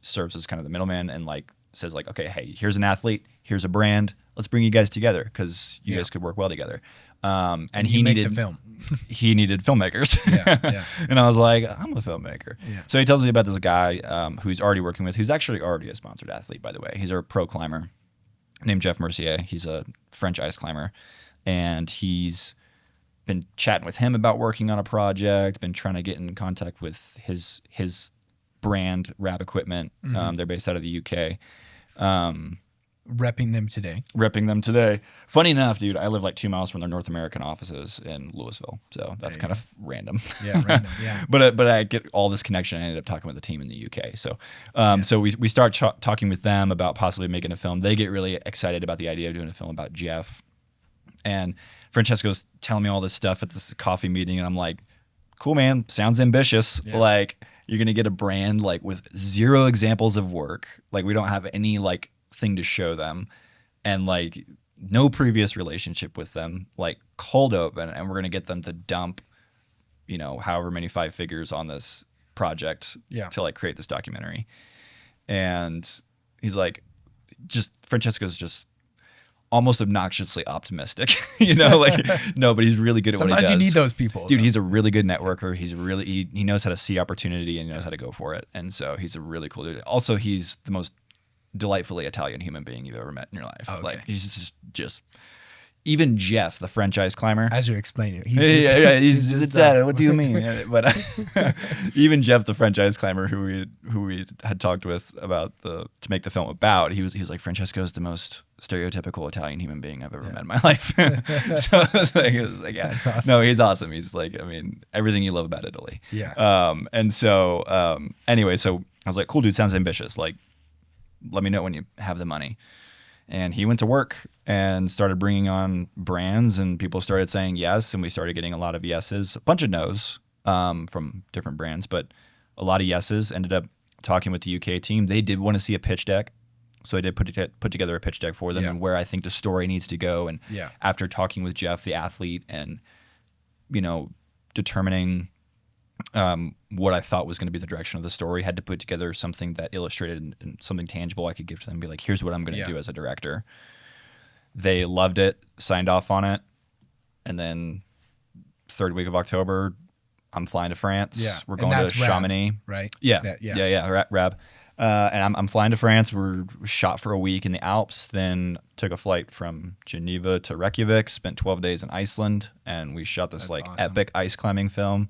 serves as kind of the middleman and like says like, okay, hey, here's an athlete, here's a brand. Let's bring you guys together because you guys could work well together. And he needed the film. He needed filmmakers. And I was like, I'm a filmmaker. So he tells me about this guy who's already working with, who's actually already a sponsored athlete, by the way. He's a pro climber named Jeff Mercier. He's a French ice climber. And he's been chatting with him about working on a project, been trying to get in contact with his brand, Rab Equipment. They're based out of the UK. Repping them today. Funny enough, dude, I live like 2 miles from their North American offices in Louisville, so that's kind of random. Random. But I get all this connection. I ended up talking with the team in the UK. So so we start talking with them about possibly making a film. They get really excited about the idea of doing a film about Jeff. And Francesco's telling me all this stuff at this coffee meeting, and I'm like, cool, man, sounds ambitious. Like, you're gonna get a brand like with zero examples of work. Like, we don't have any like thing to show them, and like no previous relationship with them, like cold open, and we're gonna get them to dump, you know, however many 5 figures on this project to like create this documentary. And he's like, Francesco's just almost obnoxiously optimistic, you know, like no, but he's really good at what he does. Sometimes you need those people, dude. He's a really good networker. He's really he knows how to see opportunity and he knows how to go for it. And so he's a really cool dude. Also, he's the most delightfully Italian human being you've ever met in your life. Okay. Like, he's just even Jeff, the French ice climber. As you're explaining it, he's just that. What do you mean? But even Jeff, the French ice climber, who we had talked with about to make the film about, he was like, Francesco's the most stereotypical Italian human being I've ever met in my life. So I was like, yeah, that's awesome. No, he's awesome. He's like, I mean, everything you love about Italy. And so anyway, so I was like, cool, dude, sounds ambitious. Like, let me know when you have the money. And he went to work and started bringing on brands, and people started saying yes, and we started getting a lot of yeses, a bunch of nos from different brands, but a lot of yeses. Ended up talking with the UK team. They did want to see a pitch deck, so I did put together a pitch deck for them and where I think the story needs to go. And after talking with Jeff, the athlete, and, you know, determining what I thought was going to be the direction of the story, had to put together something that illustrated and something tangible I could give to them and be like, here's what I'm going to do as a director. They loved it, signed off on it, and then 3rd week of October, I'm flying to France. We're going to Chamonix. Right? Rab. And I'm flying to France. We're shot for a week in the Alps, then took a flight from Geneva to Reykjavik, spent 12 days in Iceland, and we shot this awesome, epic ice climbing film.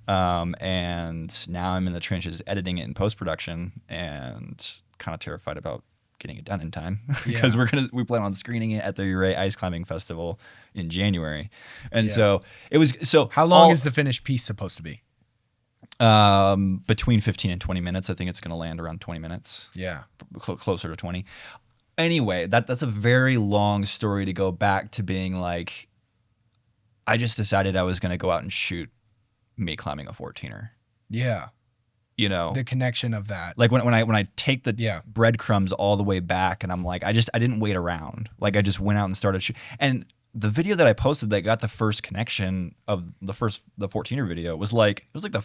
And now I'm in the trenches editing it in post-production, and kind of terrified about getting it done in time because we plan on screening it at the Uray Ice Climbing Festival in January. And so it was, so how long is the finished piece supposed to be? Between 15 and 20 minutes. I think it's going to land around 20 minutes. Closer to 20. Anyway, that's a very long story to go back to being like, I just decided I was going to go out and shoot me climbing a 14er. You know, the connection of that. Like when I take the breadcrumbs all the way back, and I'm like, I didn't wait around. Like, I just went out and started and the video that I posted that got the first connection of the 14er video was like, it was like the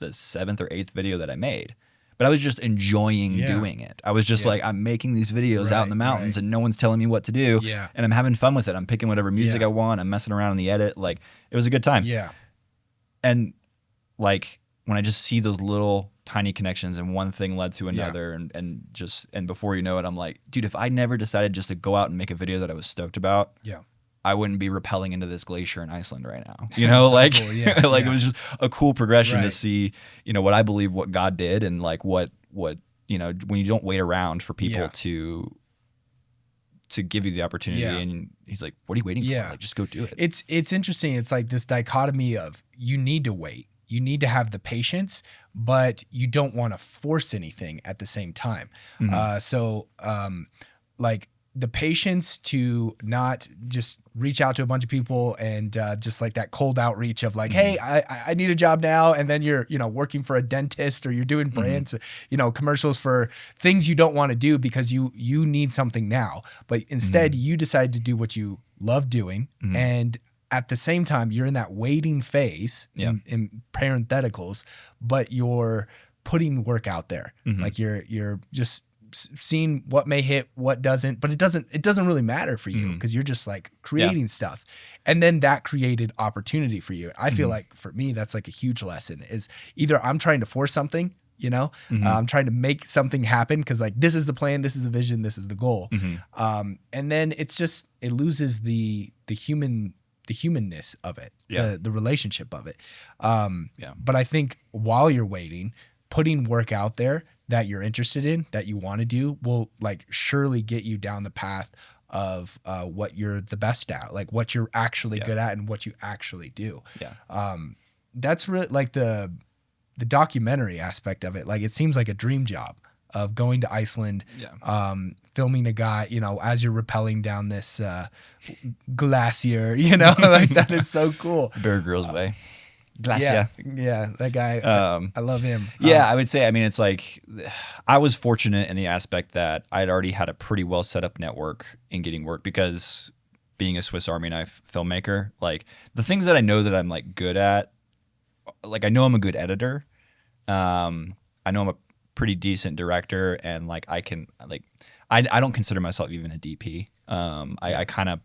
7th or 8th video that I made. But I was just enjoying doing it. I was just like, I'm making these videos out in the mountains and no one's telling me what to do. And I'm having fun with it. I'm picking whatever music I want. I'm messing around in the edit. Like, it was a good time. And like, when I just see those little tiny connections and one thing led to another and before you know it, I'm like, dude, if I never decided just to go out and make a video that I was stoked about, I wouldn't be rappelling into this glacier in Iceland right now. You know, So like, cool. it was just a cool progression to Right. see, you know, what I believe what God did and like what, you know, when you don't wait around for people to give you the opportunity and he's like, what are you waiting for? Like, just go do it. It's interesting. It's like this dichotomy of you need to wait. You need to have the patience, but you don't want to force anything at the same time. So like the patience to not just reach out to a bunch of people and just like that cold outreach of like, hey, I need a job now. And then you're, you know, working for a dentist or you're doing brands, you know, commercials for things you don't want to do because you need something now. But instead you decide to do what you love doing. And at the same time, you're in that waiting phase in parentheticals, but you're putting work out there. Like you're just seeing what may hit, what doesn't, but it doesn't really matter for you because you're just like creating stuff. And then that created opportunity for you. I feel like for me, that's like a huge lesson is either I'm trying to force something, you know, I'm trying to make something happen because like this is the plan, this is the vision, this is the goal. And then it's just, it loses the humanness of it, the relationship of it. But I think while you're waiting, putting work out there that you're interested in, that you want to do, will like surely get you down the path of what you're the best at, like what you're actually good at and what you actually do. That's really like the documentary aspect of it. Like it seems like a dream job of going to Iceland, filming a guy, you know, as you're rappelling down this glacier, you know, like that is so cool. Bear Grylls way. Glacier. Yeah, that guy, I love him. I would say, I mean, it's like I was fortunate in the aspect that I'd already had a pretty well set up network in getting work because being a Swiss Army knife filmmaker, like the things that I know that I'm like good at, like I know I'm a good editor. I know I'm a pretty decent director and like I can like, I don't consider myself even a DP. I kind of,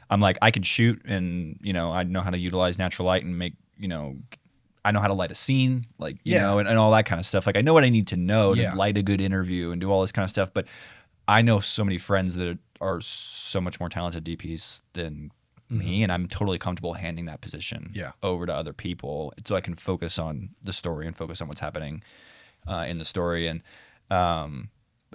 I'm like, I can shoot and, you know, I know how to utilize natural light and make, you know, I know how to light a scene, like, you know, and all that kind of stuff. Like I know what I need to know to light a good interview and do all this kind of stuff. But I know so many friends that are so much more talented DPs than me. And I'm totally comfortable handing that position over to other people so I can focus on the story and focus on what's happening in the story. And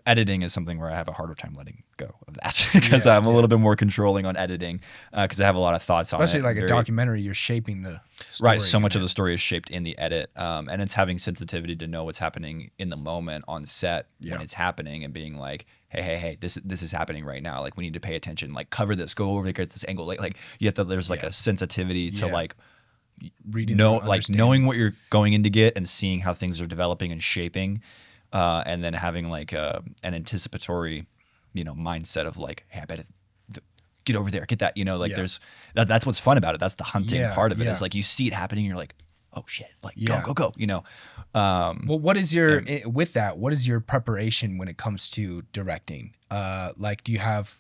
editing is something where I have a harder time letting go of that because I'm a little bit more controlling on editing because I have a lot of thoughts on it. Especially like a documentary, you're shaping the story. Right, so much of the story is shaped in the edit, and it's having sensitivity to know what's happening in the moment on set when it's happening and being like, hey, this is happening right now. Like we need to pay attention. Like cover this, go over here at this angle. Like you have to. There's like a sensitivity to like reading, knowing what you're going in to get and seeing how things are developing and shaping. And then having like an anticipatory, you know, mindset of like, hey, I bet get over there, get that, you know, like there's that's what's fun about it. That's the hunting part of it. It's like you see it happening, and you're like, oh shit, like go, you know. Well, what is your with that? What is your preparation when it comes to directing? Like, do you have?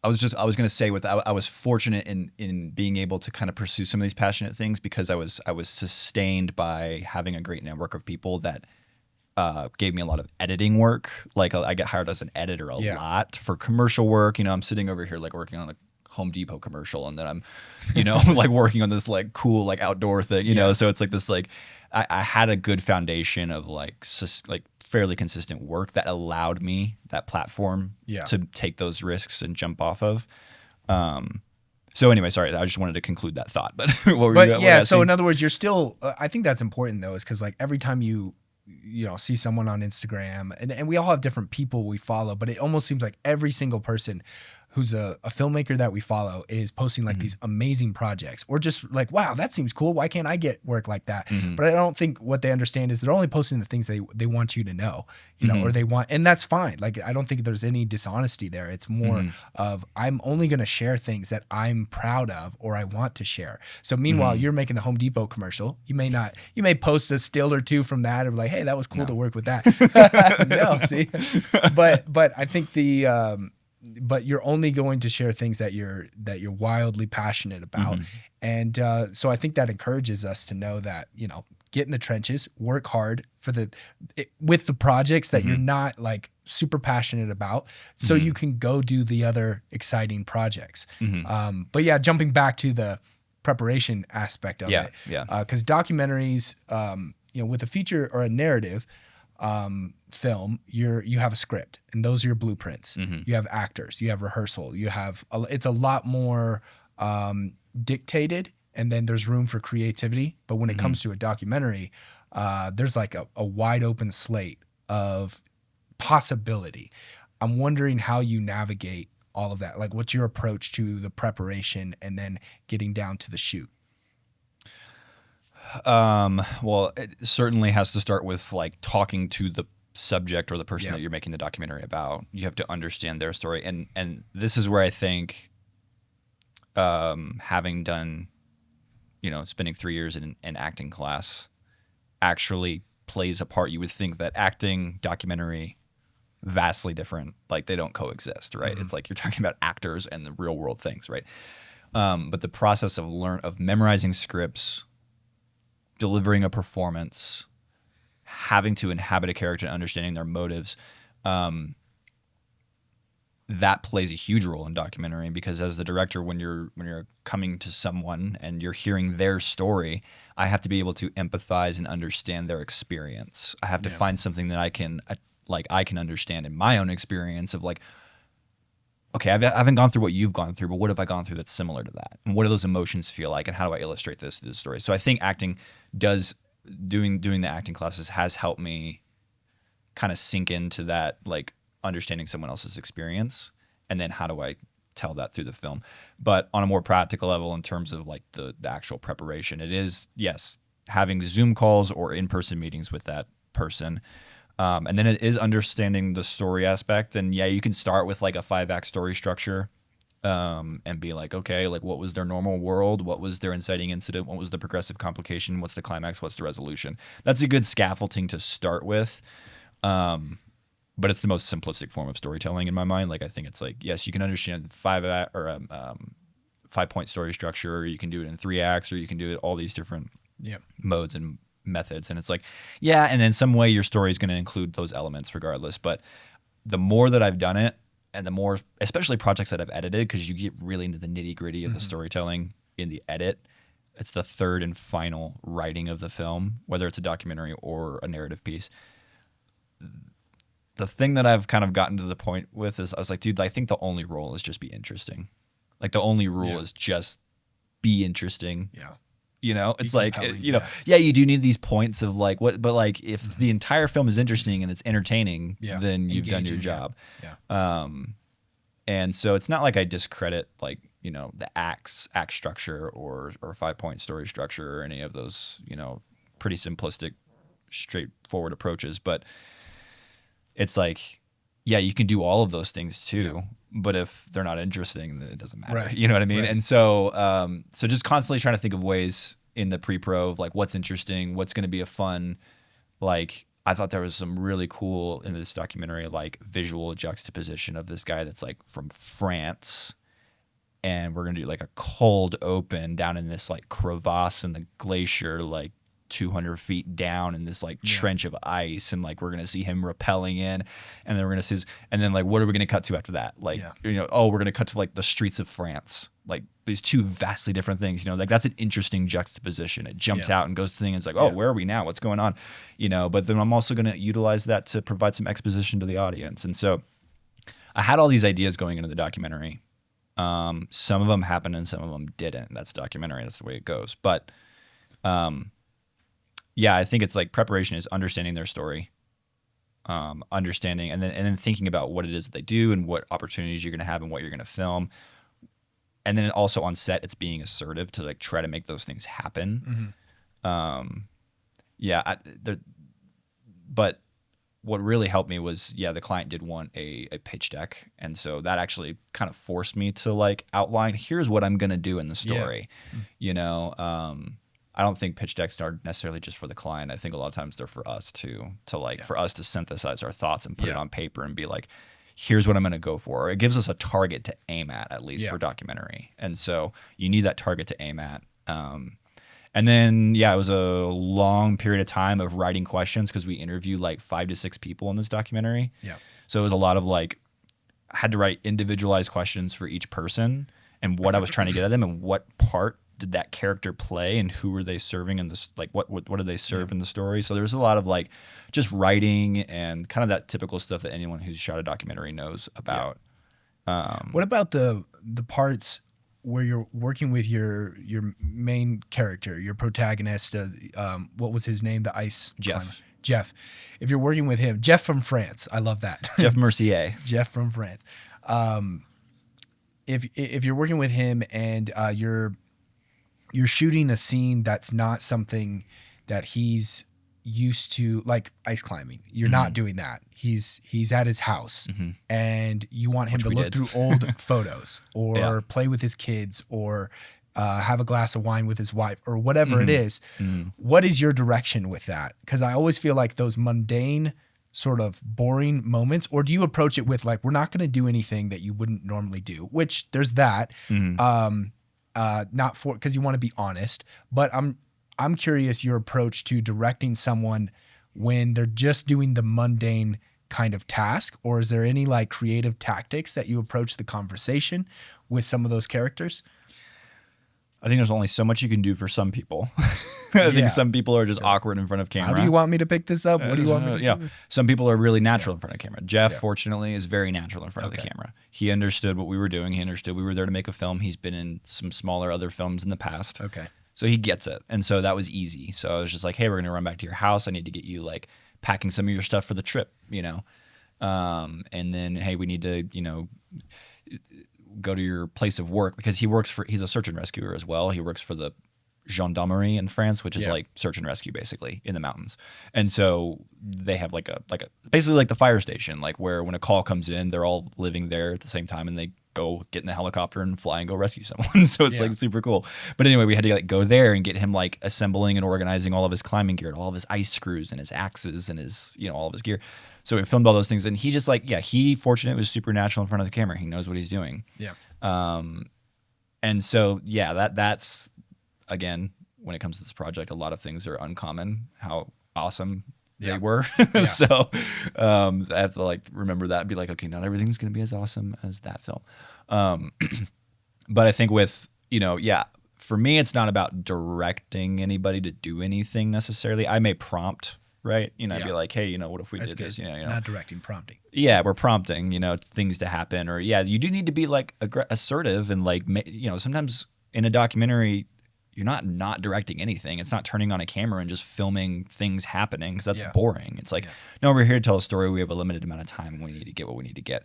I was going to say I was fortunate in being able to kind of pursue some of these passionate things because I was sustained by having a great network of people that gave me a lot of editing work. Like I get hired as an editor a lot for commercial work. You know, I'm sitting over here like working on a Home Depot commercial, and then I'm, you know, like working on this like cool like outdoor thing. You know, so it's like this like I had a good foundation of like fairly consistent work that allowed me that platform to take those risks and jump off of. So anyway, sorry, I just wanted to conclude that thought. But what were you so in other words, you're still. I think that's important though, is because like every time you see someone on Instagram, and we all have different people we follow, but it almost seems like every single person who's a filmmaker that we follow is posting like these amazing projects, or just like, wow, that seems cool. Why can't I get work like that? But I don't think what they understand is they're only posting the things they want you to know, you know, or they want, and that's fine. Like, I don't think there's any dishonesty there. It's more of, I'm only going to share things that I'm proud of or I want to share. So meanwhile, you're making the Home Depot commercial. You may post a still or two from that, of like, hey, that was cool to work with that. No, see, but I think but you're only going to share things that you're wildly passionate about. And so I think that encourages us to know that, get in the trenches, work hard with the projects that you're not like super passionate about, so you can go do the other exciting projects. But yeah, jumping back to the preparation aspect of it. Because documentaries, with a feature or a narrative film, you have a script, and those are your blueprints. You have actors, you have rehearsal, it's a lot more dictated, and then there's room for creativity. But when it comes to a documentary, there's like a wide open slate of possibility. I'm wondering how you navigate all of that. Like, what's your approach to the preparation and then getting down to the shoot? Well, it certainly has to start with like talking to the subject or the person that you're making the documentary about. You have to understand their story, and this is where I think, having done, spending 3 years in acting class, actually plays a part. You would think that acting, documentary, vastly different. Like, they don't coexist, right? It's like you're talking about actors and the real world things, right? But the process of memorizing scripts, delivering a performance, having to inhabit a character and understanding their motives, that plays a huge role in documentary, because as the director, when you're coming to someone and you're hearing their story, I have to be able to empathize and understand their experience. I have to find something that I can understand in my own experience of like, okay, I haven't gone through what you've gone through, but what have I gone through that's similar to that? And what do those emotions feel like? And how do I illustrate this story? So I think acting doing the acting classes has helped me kind of sink into that, like understanding someone else's experience, and then how do I tell that through the film. But on a more practical level, in terms of like the actual preparation, it is, yes, having Zoom calls or in-person meetings with that person. And then it is understanding the story aspect. And yeah, you can start with like a 5-act story structure, and be like, okay, like what was their normal world? What was their inciting incident? What was the progressive complication? What's the climax? What's the resolution? That's a good scaffolding to start with. But it's the most simplistic form of storytelling in my mind. Like, I think it's like, yes, you can understand 5-point story structure, or you can do it in 3 acts, or you can do it all these different modes and methods. And it's like, yeah, and in some way your story is going to include those elements regardless. But the more that I've done it, and the more, especially projects that I've edited, because you get really into the nitty gritty of the storytelling in the edit. It's the third and final writing of the film, whether it's a documentary or a narrative piece. The thing that I've kind of gotten to the point with is, I was like, dude, I think the only rule is just be interesting. Like, the only rule is just be interesting. Yeah. It's like, you do need these points of like what, but like if the entire film is interesting and it's entertaining, then you've done your job. And so it's not like I discredit like, the act structure or 5-point story structure or any of those, pretty simplistic, straightforward approaches. But it's like, yeah, you can do all of those things too. But if they're not interesting, then it doesn't matter. Right. You know what I mean? Right. And so, so just constantly trying to think of ways in the pre-pro of like what's interesting, what's going to be a fun, like, I thought there was some really cool in this documentary, like visual juxtaposition of this guy that's like from France, and we're going to do like a cold open down in this like crevasse in the glacier, like 200 feet down in this like trench of ice, and like we're gonna see him rappelling in, and then we're gonna see and then like what are we gonna cut to after that? Like we're gonna cut to like the streets of France, like these two vastly different things. Like that's an interesting juxtaposition. It jumps out and goes to the thing, and it's like, oh, where are we now? What's going on? But then I'm also gonna utilize that to provide some exposition to the audience. And so I had all these ideas going into the documentary. Some of them happened and some of them didn't. That's documentary. That's the way it goes. But yeah, I think it's like preparation is understanding their story, understanding, and then thinking about what it is that they do and what opportunities you're going to have and what you're going to film. And then also on set, it's being assertive to like try to make those things happen. But what really helped me was, the client did want a pitch deck. And so that actually kind of forced me to like outline, here's what I'm going to do in the story, I don't think pitch decks are necessarily just for the client. I think a lot of times they're for us too, for us to synthesize our thoughts and put it on paper and be like, here's what I'm going to go for. It gives us a target to aim at least for documentary. And so you need that target to aim at. And then, it was a long period of time of writing questions because we interviewed like 5 to 6 people in this documentary. Yeah. So it was a lot of like, I had to write individualized questions for each person and what I was trying to get at them and what part did that character play and who were they serving in this, like what did they serve in the story? So there's a lot of like just writing and kind of that typical stuff that anyone who's shot a documentary knows about. What about the parts where you're working with your main character, your protagonist? What was his name? The ice Jeff. climber. Jeff. If you're working with him, Jeff from France, I love that. Jeff Mercier. Jeff from France. If you're working with him and you're shooting a scene that's not something that he's used to, like ice climbing. You're not doing that. He's at his house and you want him to look through old photos or play with his kids or have a glass of wine with his wife or whatever it is. What is your direction with that? Because I always feel like those mundane sort of boring moments, or do you approach it with like, we're not going to do anything that you wouldn't normally do, which there's that, not for, because you want to be honest, but I'm curious your approach to directing someone when they're just doing the mundane kind of task, or is there any like creative tactics that you approach the conversation with some of those characters? I think there's only so much you can do for some people. I think some people are just awkward in front of camera. How do you want me to pick this up? What do you want me to do? Some people are really natural in front of camera. Jeff, fortunately, is very natural in front of the camera. He understood what we were doing. He understood we were there to make a film. He's been in some smaller other films in the past. Okay. So he gets it. And so that was easy. So I was just like, hey, we're going to run back to your house. I need to get you like packing some of your stuff for the trip, you know? And then, hey, we need to, you know, go to your place of work because he's a search and rescuer as well. He works for the gendarmerie in France, which is like search and rescue basically in the mountains. And so they have like a basically like the fire station, like where when a call comes in, they're all living there at the same time and they go get in the helicopter and fly and go rescue someone. So it's like super cool. But anyway, we had to like go there and get him like assembling and organizing all of his climbing gear, all of his ice screws and his axes and his, you know, all of his gear. So we filmed all those things and he just like, he fortunately was super natural in front of the camera. He knows what he's doing. Yeah. And so, that's, again, when it comes to this project, a lot of things are uncommon, how awesome they were. So I have to like remember that and be like, okay, not everything's going to be as awesome as that film. But I think with, you know, for me, it's not about directing anybody to do anything necessarily. I may prompt, right? You know, I'd be like, hey, you know, what if we did this? You know, not directing, prompting. Yeah, we're prompting, you know, things to happen. Or, you do need to be like assertive and like, you know, sometimes in a documentary, you're not directing anything. It's not turning on a camera and just filming things happening because that's boring. It's like, no, we're here to tell a story. We have a limited amount of time and we need to get what we need to get.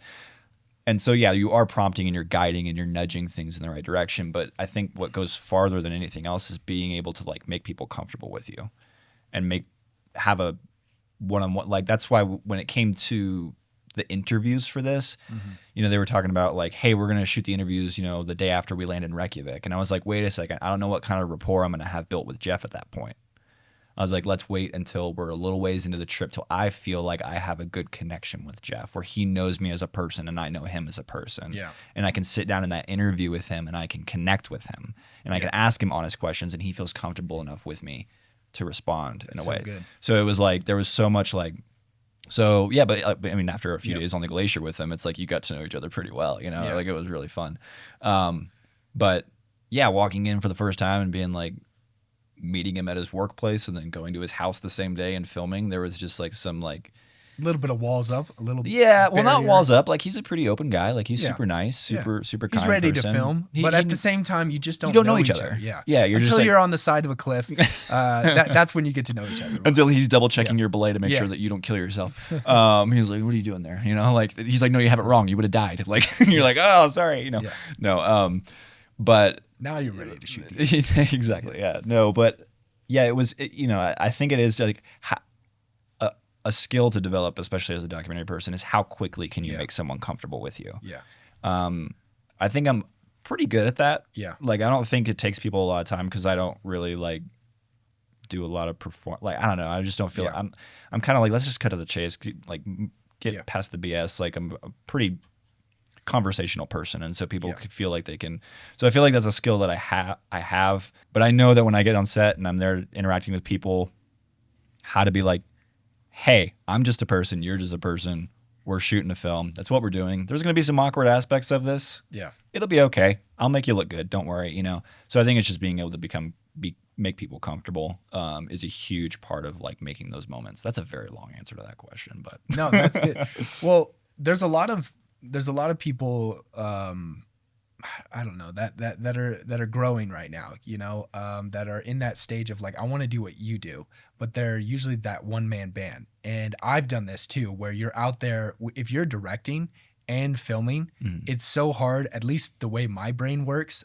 And so, you are prompting and you're guiding and you're nudging things in the right direction. But I think what goes farther than anything else is being able to like make people comfortable with you and have a one-on-one. Like that's why when it came to the interviews for this, you know, they were talking about like, hey, we're going to shoot the interviews, you know, the day after we land in Reykjavik. And I was like, wait a second. I don't know what kind of rapport I'm going to have built with Jeff at that point. I was like, let's wait until we're a little ways into the trip till I feel like I have a good connection with Jeff where he knows me as a person and I know him as a person. Yeah. And I can sit down in that interview with him and I can connect with him and I can ask him honest questions and he feels comfortable enough with me to respond in a way. Good. So it was like, there was so much like, but I mean, after a few days on the glacier with him, it's like you got to know each other pretty well, you know, like it was really fun. But walking in for the first time and being like, meeting him at his workplace and then going to his house the same day and filming, there was just like some like a little bit of walls up, a little well, not walls up. Like he's a pretty open guy. Like he's super nice, super kind. He's ready person. To film, but at the same time, you just don't know each other. Yeah. You're until just like, you're on the side of a cliff. That's when you get to know each other. Until he's double checking your belay to make sure that you don't kill yourself. He's like, "What are you doing there?" You know, like he's like, "No, you have it wrong. You would have died." Like you're like, "Oh, sorry." You know, no. But now you're ready to shoot these. Exactly. Yeah. No, but. Yeah, it was, you know, I think it is like a skill to develop, especially as a documentary person, is how quickly can you make someone comfortable with you? Yeah. I think I'm pretty good at that. Yeah. Like, I don't think it takes people a lot of time because I don't really like do a lot of like, I don't know. I just don't feel I'm kind of like, let's just cut to the chase. Like get past the BS. Like I'm a pretty conversational person, and so people could feel like they can. So I feel like that's a skill that I have, but I know that when I get on set and I'm there interacting with people, how to be like, hey, I'm just a person, you're just a person, we're shooting a film, that's what we're doing. There's going to be some awkward aspects of this. Yeah, it'll be okay. I'll make you look good, don't worry. So I think it's just being able to make people comfortable is a huge part of like making those moments. That's a very long answer to that question, but no, that's good. Well, there's a lot of people, I don't know, that are growing right now, that are in that stage of like, I want to do what you do, but they're usually that one-man band. And I've done this too, where you're out there, if you're directing and filming, it's so hard, at least the way my brain works,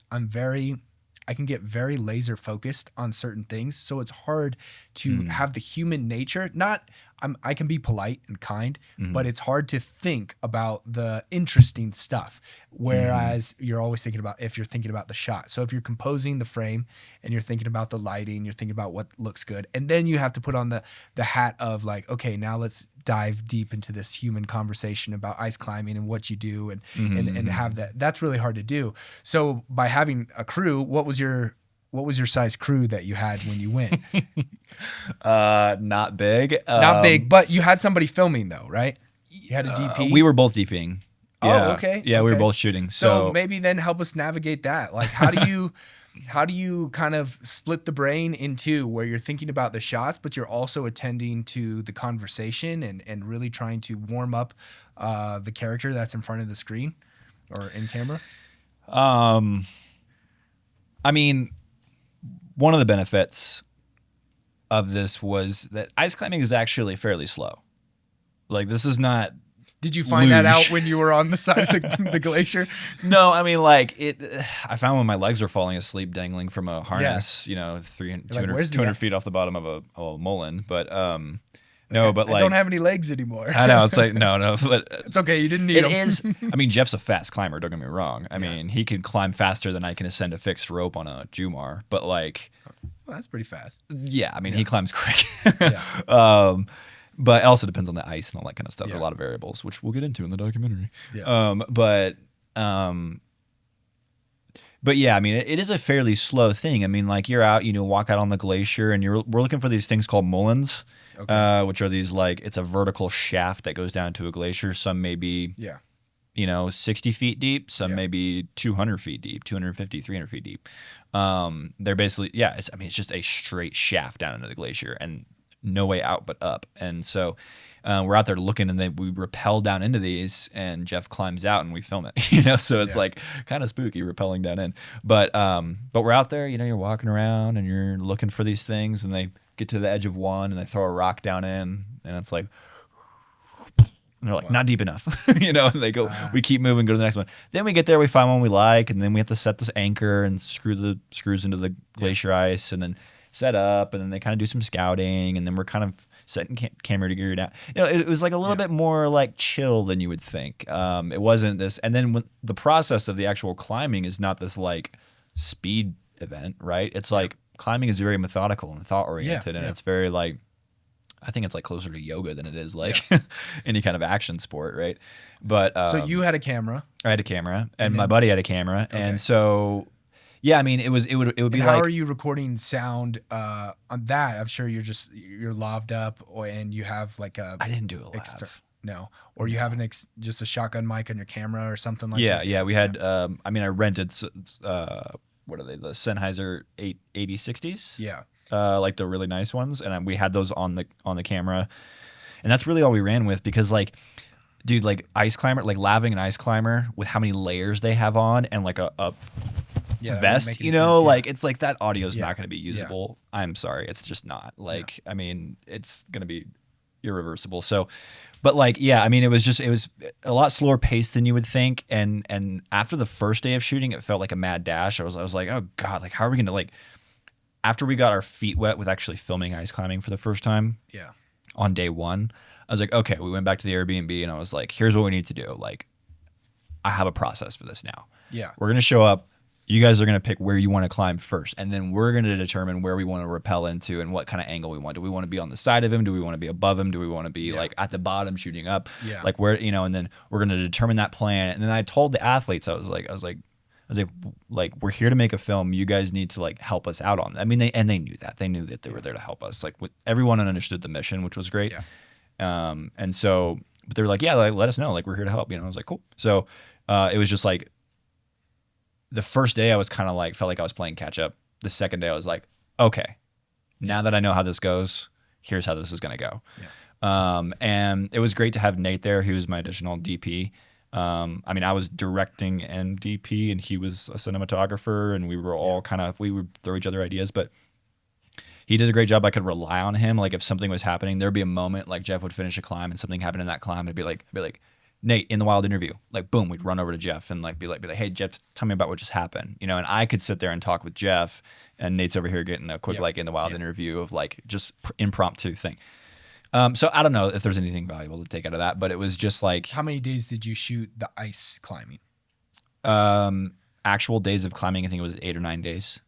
I can get very laser focused on certain things. So it's hard to have the human nature. I can be polite and kind, but it's hard to think about the interesting stuff. Whereas you're always thinking about, if you're thinking about the shot. So if you're composing the frame and you're thinking about the lighting, you're thinking about what looks good. And then you have to put on the hat of like, okay, now let's dive deep into this human conversation about ice climbing and what you do and have that. That's really hard to do. So by having a crew, what was your size crew that you had when you went? Not big. Not big, but you had somebody filming though, right? You had a DP? We were both DPing. Yeah. Oh, okay. Yeah, okay. we were both shooting. So maybe then help us navigate that. Like how do you kind of split the brain in two where you're thinking about the shots, but you're also attending to the conversation and really trying to warm up the character that's in front of the screen or in camera? I mean, one of the benefits of this was that ice climbing is actually fairly slow. Like this is not. Did you find that out when you were on the side of the glacier? No, I mean like I found when my legs were falling asleep dangling from a harness, 200 feet off the bottom of a mullen. But no, but like I don't have any legs anymore. I know it's like no, but it's okay. You didn't need them. It is. I mean, Jeff's a fast climber. Don't get me wrong. I mean, he can climb faster than I can ascend a fixed rope on a Jumar. But like, well, that's pretty fast. Yeah, I mean, he climbs quick. But it also depends on the ice and all that kind of stuff. There are a lot of variables, which we'll get into in the documentary. Yeah. But yeah, I mean, it is a fairly slow thing. I mean, like you're out, walk out on the glacier, and we're looking for these things called mullins, which are these like it's a vertical shaft that goes down to a glacier. Some may be 60 feet deep. Some may be 200 feet deep, 250, 300 feet deep. They're basically it's just a straight shaft down into the glacier and no way out but up. And so we're out there looking, and then we rappel down into these, and Jeff climbs out and we film it. So it's like kind of spooky rappelling down in. But we're out there, you're walking around and you're looking for these things, and they get to the edge of one and they throw a rock down in, and it's like, and they're like, not deep enough, and they go, we keep moving, go to the next one. Then we get there, we find one we like, and then we have to set this anchor and screw the screws into the glacier ice, and then set up, and then they kind of do some scouting, and then we're kind of setting camera gear down. It was like a little bit more like chill than you would think. It wasn't this, and then when the process of the actual climbing is not this like speed event, right? It's like climbing is very methodical and thought oriented, and it's very like, I think it's like closer to yoga than it is like any kind of action sport, right? But so you had a camera. I had a camera, and my buddy had a camera, and so. Yeah, I mean, it would be and like. How are you recording sound on that? I'm sure you're laved up, and you have like a. I didn't do a lav. No, or you have just a shotgun mic on your camera or something like that. Yeah, we had. I mean, I rented. What are they? The Sennheiser 8060s. Yeah. Like the really nice ones, and we had those on the camera, and that's really all we ran with because like. Dude, like ice climber, like laving an ice climber with how many layers they have on and like a vest, like it's like that audio is not going to be usable. Yeah. I'm sorry, it's just not. Like, I mean, it's going to be irreversible. So, but like, I mean, it was a lot slower paced than you would think. And after the first day of shooting, it felt like a mad dash. I was like, oh God, like how are we going to like? After we got our feet wet with actually filming ice climbing for the first time, on day one. I was like, okay, we went back to the Airbnb, and I was like, here's what we need to do. Like, I have a process for this now. Yeah. We're going to show up. You guys are going to pick where you want to climb first, and then we're going to determine where we want to rappel into and what kind of angle we want. Do we want to be on the side of him? Do we want to be above him? Do we want to be like at the bottom shooting up? Yeah. Like where, and then we're going to determine that plan. And then I told the athletes, I was like, we're here to make a film. You guys need to like help us out on that. I mean, they knew that. They knew that they were there to help us. Like everyone understood the mission, which was great. Yeah. And so, but they were like, yeah, like, let us know. Like we're here to help. I was like, cool. So it was just like, the first day I was kind of like, felt like I was playing catch up. The second day I was like, okay, now that I know how this goes, here's how this is going to go. Yeah. And it was great to have Nate there, who was my additional DP. I mean, I was directing and DP, and he was a cinematographer, and we were all we would throw each other ideas, but he did a great job. I could rely on him. Like if something was happening, there'd be a moment like Jeff would finish a climb and something happened in that climb. I'd be like, Nate, in the wild interview, like boom, we'd run over to Jeff and be like, hey Jeff, tell me about what just happened, and I could sit there and talk with Jeff, and Nate's over here getting a quick in the wild interview of like just impromptu thing. So I don't know if there's anything valuable to take out of that, but it was just like, how many days did you shoot the ice climbing? Actual days of climbing, I think it was 8 or 9 days.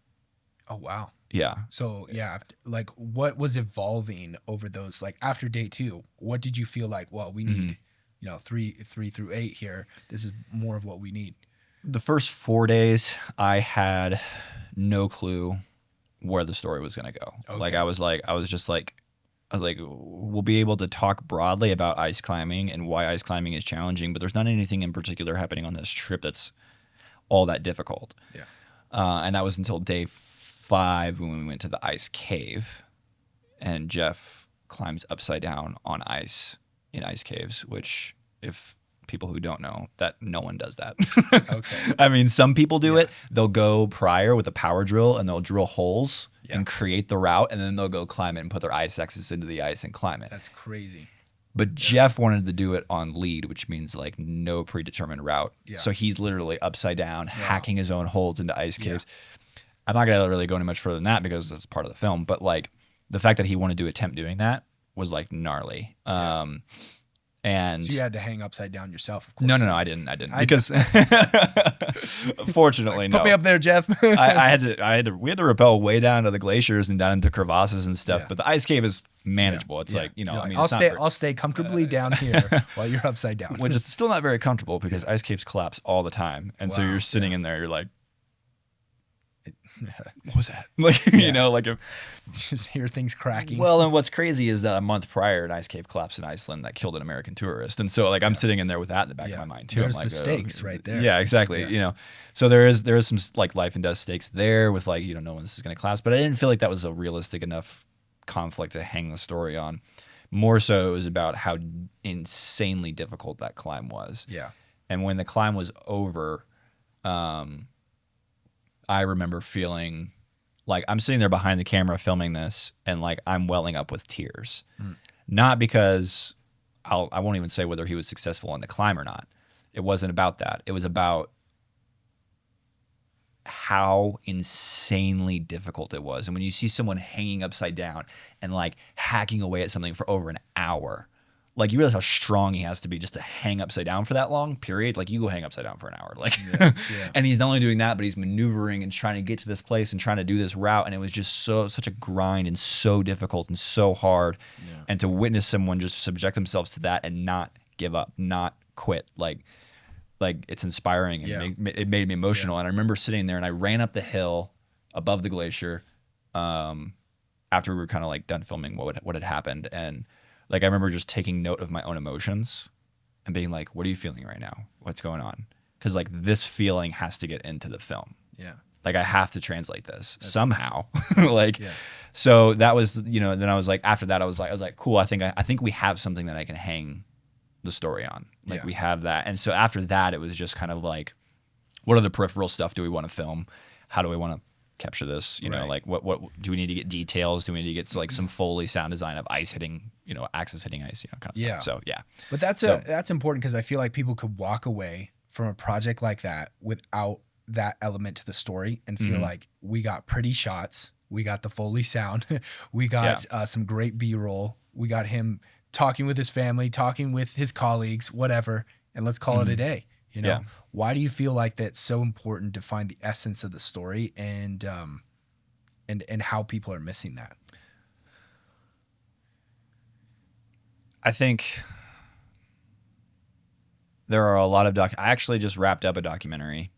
Oh wow. Yeah. So after, like what was evolving over those, like after day 2, what did you feel like, well, we need 3 through 8 here. This is more of what we need. The first 4 days, I had no clue where the story was going to go. Okay. Like I was like, we'll be able to talk broadly about ice climbing and why ice climbing is challenging, but there's not anything in particular happening on this trip that's all that difficult. Yeah. And that was until day 5 when we went to the ice cave, and Jeff climbs upside down on ice in ice caves, which, if people who don't know, that no one does that. Okay. I mean, some people do it. They'll go prior with a power drill and they'll drill holes and create the route, and then they'll go climb it and put their ice axes into the ice and climb it. That's crazy. But Jeff wanted to do it on lead, which means like no predetermined route. Yeah. So he's literally upside down, hacking his own holes into ice caves. Yeah. I'm not going to really go any much further than that because that's part of the film. But like the fact that he wanted to attempt doing that was like gnarly. And so you had to hang upside down yourself, of course. No, I didn't because fortunately, Put me up there, Jeff. we had to rappel way down to the glaciers and down into crevasses and stuff. But the ice cave is manageable. It's like, I mean, I'll stay comfortably down here while you're upside down. Which is still not very comfortable because ice caves collapse all the time. And so you're sitting in there, you're like, what was that? Like, like just hear things cracking. Well, and what's crazy is that a month prior, an ice cave collapsed in Iceland that killed an American tourist. And so like I'm sitting in there with that in the back of my mind too. There's I'm like, the stakes right there. Yeah, exactly. So there is some like life and death stakes there with like, you don't know when this is going to collapse, but I didn't feel like that was a realistic enough conflict to hang the story on. More so it was about how insanely difficult that climb was. Yeah. And when the climb was over, I remember feeling like I'm sitting there behind the camera filming this and like I'm welling up with tears. Not because I won't even say whether he was successful on the climb or not. It wasn't about that. It was about how insanely difficult it was. And when you see someone hanging upside down and like hacking away at something for over an hour, like you realize how strong he has to be just to hang upside down for that long period. Like you go hang upside down for an hour, like, and he's not only doing that, but he's maneuvering and trying to get to this place and trying to do this route. And it was just such a grind and so difficult and so hard. Yeah. And to witness someone just subject themselves to that and not give up, not quit, like it's inspiring and it made me emotional. And I remember sitting there and I ran up the hill above the glacier, after we were kind of like done filming what had happened. And like, I remember just taking note of my own emotions and being like, what are you feeling right now? What's going on? Because like this feeling has to get into the film. Yeah. Like I have to translate this somehow. So that was, then I was like, after that, I was like, cool. I think we have something that I can hang the story on. Like we have that. And so after that, it was just kind of like, what are the peripheral stuff do we want to film? How do we want to capture this? Like what do we need to get details? Do we need to get like some Foley sound design of ice hitting, axis hitting ice, kind of stuff. So But that's important because I feel like people could walk away from a project like that without that element to the story and feel like we got pretty shots, we got the Foley sound, we got some great B-roll, we got him talking with his family, talking with his colleagues, whatever, and let's call it a day. You know, Yeah. why do you feel like that's so important to find the essence of the story and how people are missing that? I think there are a lot of I actually just wrapped up a documentary.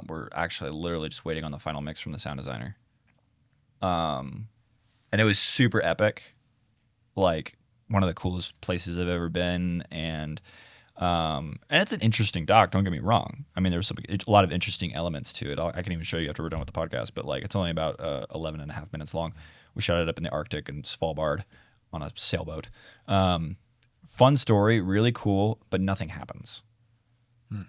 We're actually literally just waiting on the final mix from the sound designer. And it was super epic, like one of the coolest places I've ever been, and it's an interesting doc. Don't get me wrong. I mean, there's a lot of interesting elements to it. I can even show you after we're done with the podcast. But like, it's only about 11 and a half minutes long. We shot it up in the Arctic in Svalbard on a sailboat. Fun story, really cool, but nothing happens. Yeah.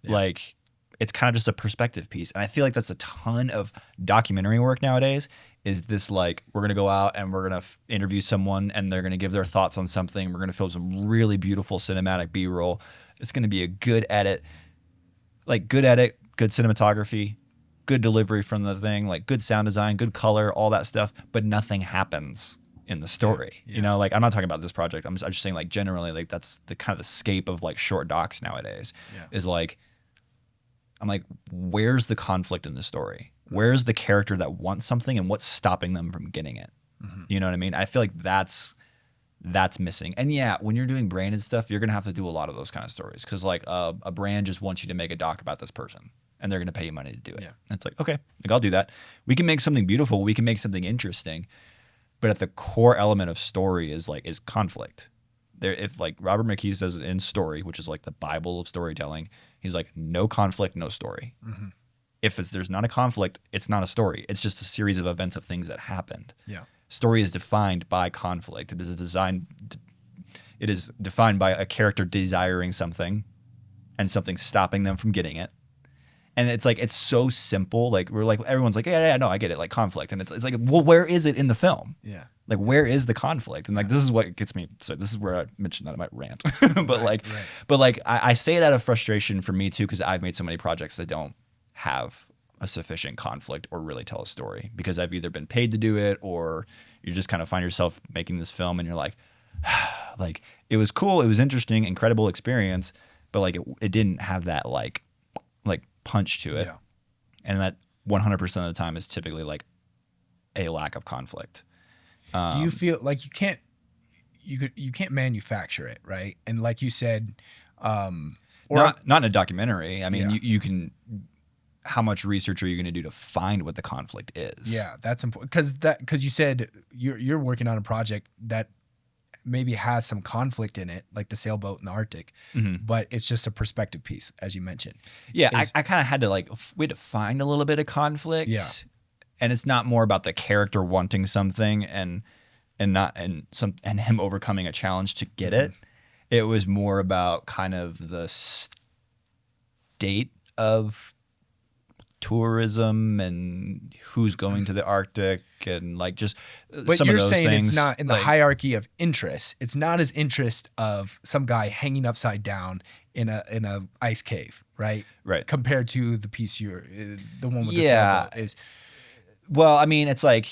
Like, it's kind of just a perspective piece. And I feel like that's a ton of documentary work nowadays, is this like, we're going to go out and we're going to interview someone and they're going to give their thoughts on something. We're going to film some really beautiful cinematic B-roll. It's going to be a good edit, good cinematography, good delivery from the thing, like good sound design, good color, all that stuff, but nothing happens in the story. Yeah. You know, like, I'm not talking about this project. I'm just saying, like, generally, like, that's the kind of the scape of like short docs nowadays. Is like, I'm like, where's the conflict in the story? Where's the character that wants something and what's stopping them from getting it? You know what I mean? I feel like that's missing. And yeah, when you're doing branded stuff, you're going to have to do a lot of those kind of stories. Cause like a brand just wants you to make a doc about this person and they're going to pay you money to do it. Yeah. And it's like, okay, like, I'll do that. We can make something beautiful. We can make something interesting. But at the core element of story is conflict. If like Robert McKee says in Story, which is like the Bible of storytelling, he's like, no conflict, no story. If there's not a conflict, it's not a story. It's just a series of events of things that happened. Yeah. Story is defined by conflict. It is defined by a character desiring something and something stopping them from getting it. And it's like, it's so simple. Like, we're like, everyone's like, yeah, no, I get it. Like, conflict. And it's like, well, where is it in the film? Yeah. Like, where is the conflict? And like, this is what gets me. So this is where I mentioned that I might rant, but I say it out of frustration for me too, because I've made so many projects that don't have a sufficient conflict or really tell a story, because I've either been paid to do it, or you just kind of find yourself making this film and you're like, like, it was cool, it was interesting, incredible experience, but like it didn't have that like punch to it. Yeah. And that 100% of the time is typically like a lack of conflict. Do you feel like you can't manufacture it, right? And like you said, not in a documentary. I mean, Yeah. you can. How much research are you going to do to find what the conflict is? Yeah, that's important, because you said you're working on a project that maybe has some conflict in it, like the sailboat in the Arctic, but it's just a perspective piece, as you mentioned. Yeah, I kind of had to we had to find a little bit of conflict. Yeah. And it's not more about the character wanting something and him overcoming a challenge to get it. It was more about kind of the state of tourism and who's going to the Arctic and like just But some you're of those saying things. it's not in the like, hierarchy of interest. It's not as interest of some guy hanging upside down in a ice cave, right? Right. Compared to the piece the one with the Yeah. sailboat is. Well, I mean, it's like,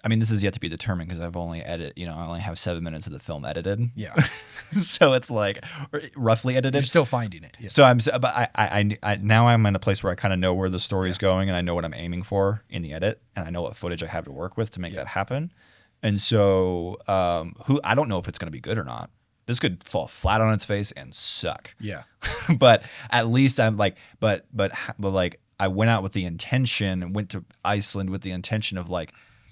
I mean, this is yet to be determined because I've only I only have 7 minutes of the film edited. Yeah. So it's like roughly edited. You're still finding it. Yeah. So but I now I'm in a place where I kind of know where the story's going and I know what I'm aiming for in the edit and I know what footage I have to work with to make that happen. And so, I don't know if it's going to be good or not. This could fall flat on its face and suck. Yeah. But at least I'm like, but like I went out with the intention and went to Iceland with the intention of like,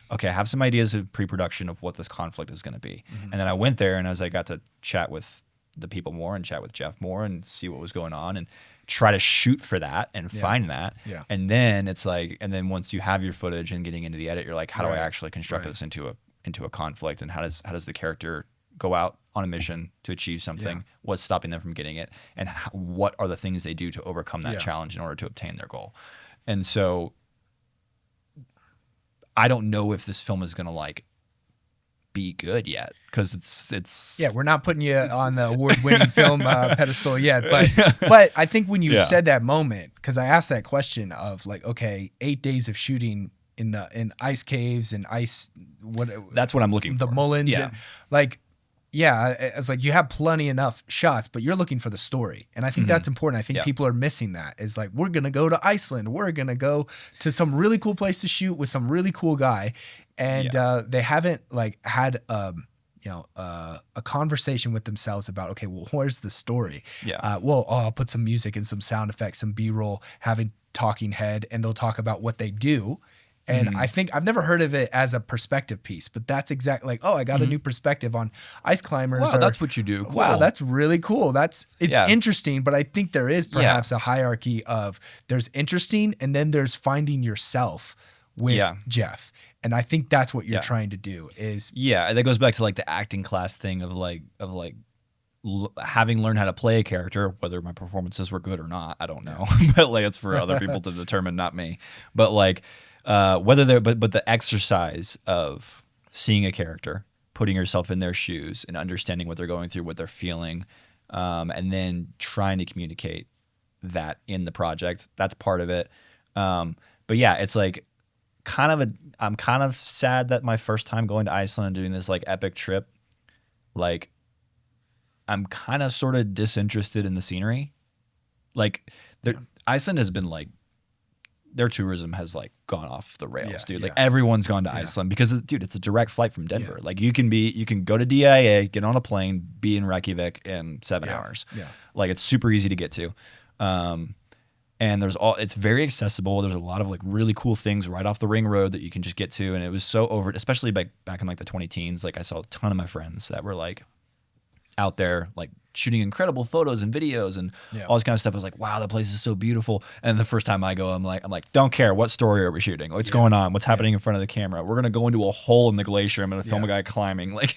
okay, I have some ideas of pre-production of what this conflict is going to be. And then I went there and as I got to chat with the people more and chat with Jeff more and see what was going on and try to shoot for that and find that. Yeah. And then it's like, and then once you have your footage and getting into the edit, you're like, how do I actually construct this into a conflict? And how does the character go out on a mission to achieve something? What's stopping them from getting it? And what are the things they do to overcome that challenge in order to obtain their goal? And so I don't know if this film is going to like be good yet because it's we're not putting you on the award-winning film pedestal yet, but I think when you said that moment, because I asked that question of like, okay, 8 days of shooting in ice caves and ice, that's what I'm looking for. The Mullins, and like, yeah, it's like you have plenty enough shots, but you're looking for the story. And I think that's important. I think people are missing that. Is like, we're going to go to Iceland. We're going to go to some really cool place to shoot with some really cool guy. And they haven't like had a conversation with themselves about, okay, well, where's the story? I'll put some music and some sound effects, some B-roll, having talking head, and they'll talk about what they do. And I think I've never heard of it as a perspective piece, but that's exactly like, I got a new perspective on ice climbers. Wow, that's what you do. Cool. Wow, that's really cool. It's interesting, but I think there is perhaps a hierarchy of there's interesting and then there's finding yourself with Jeff. And I think that's what you're trying to do is. Yeah. That goes back to like the acting class thing of having learned how to play a character, whether my performances were good or not, I don't know, but like it's for other people to determine, not me. But like, but the exercise of seeing a character, putting yourself in their shoes and understanding what they're going through, what they're feeling, and then trying to communicate that in the project, that's part of it. But yeah, it's like I'm kind of sad that my first time going to Iceland, doing this like epic trip, like I'm kind of sort of disinterested in the scenery. Like Iceland has been like, their tourism has like gone off the rails, dude. Like everyone's gone to Iceland because, dude, it's a direct flight from Denver. Like you can go to DIA, get on a plane, be in Reykjavik in 7 hours. Yeah. Like it's super easy to get to. And it's very accessible. There's a lot of like really cool things right off the ring road that you can just get to. And it was so especially back in like the 2010s. Like I saw a ton of my friends that were like out there, like shooting incredible photos and videos and all this kind of stuff. I was like, wow, that place is so beautiful. And the first time I go, I'm like, don't care. What story are we shooting? What's going on? What's happening in front of the camera? We're going to go into a hole in the glacier. I'm going to film a guy climbing. Like,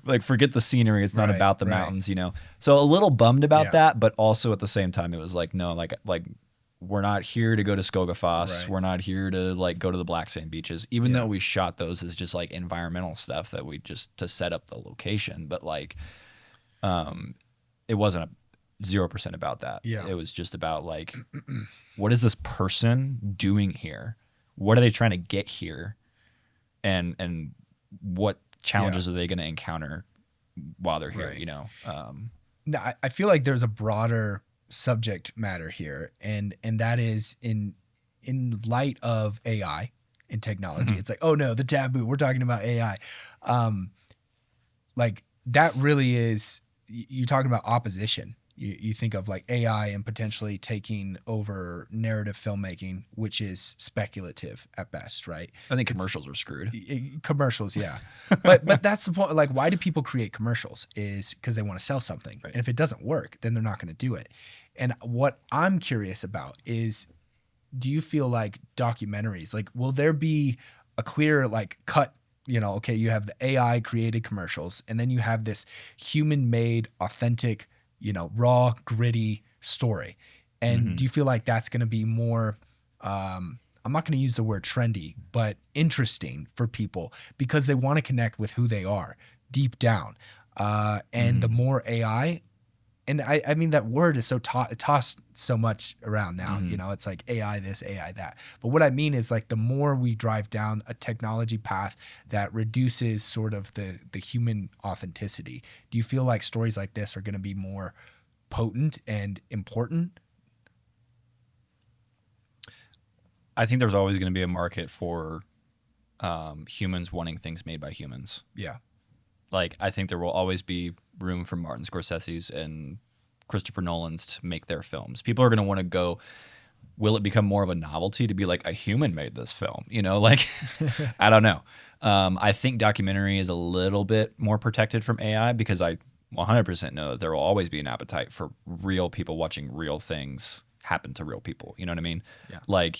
like forget the scenery. It's not about the mountains, you know? So a little bummed about that, but also at the same time, it was like, no, like we're not here to go to Skogafoss. We're not here to like go to the black sand beaches, even though we shot those as just like environmental stuff that we just to set up the location. But like, it wasn't 0% about that. Yeah. It was just about like, what is this person doing here? What are they trying to get here? And what challenges are they going to encounter while they're here? You know? No, I feel like there's a broader subject matter here, and that is in light of AI and technology. It's like, oh no, the taboo. We're talking about AI. Like that really is. You're talking about opposition. You think of like AI and potentially taking over narrative filmmaking, which is speculative at best, right? I think commercials are screwed. Commercials, yeah. but that's the point. Like, why do people create commercials? Is because they want to sell something. Right. And if it doesn't work, then they're not going to do it. And what I'm curious about is, do you feel like documentaries, like, will there be a clear like cut? You know, okay, you have the AI created commercials, and then you have this human made, authentic, you know, raw, gritty story. And do you feel like that's going to be more, I'm not going to use the word trendy, but interesting for people because they want to connect with who they are deep down. And the more AI, and I mean, that word is so tossed so much around now, you know, it's like AI this, AI that. But what I mean is like the more we drive down a technology path that reduces sort of the human authenticity, do you feel like stories like this are going to be more potent and important? I think there's always going to be a market for humans wanting things made by humans. Yeah. Like, I think there will always be room for Martin Scorsese's and Christopher Nolan's to make their films. People are going to want to go, will it become more of a novelty to be like, a human made this film? You know, like, I don't know. I think documentary is a little bit more protected from AI because I 100% know that there will always be an appetite for real people watching real things happen to real people. You know what I mean? Yeah. Like,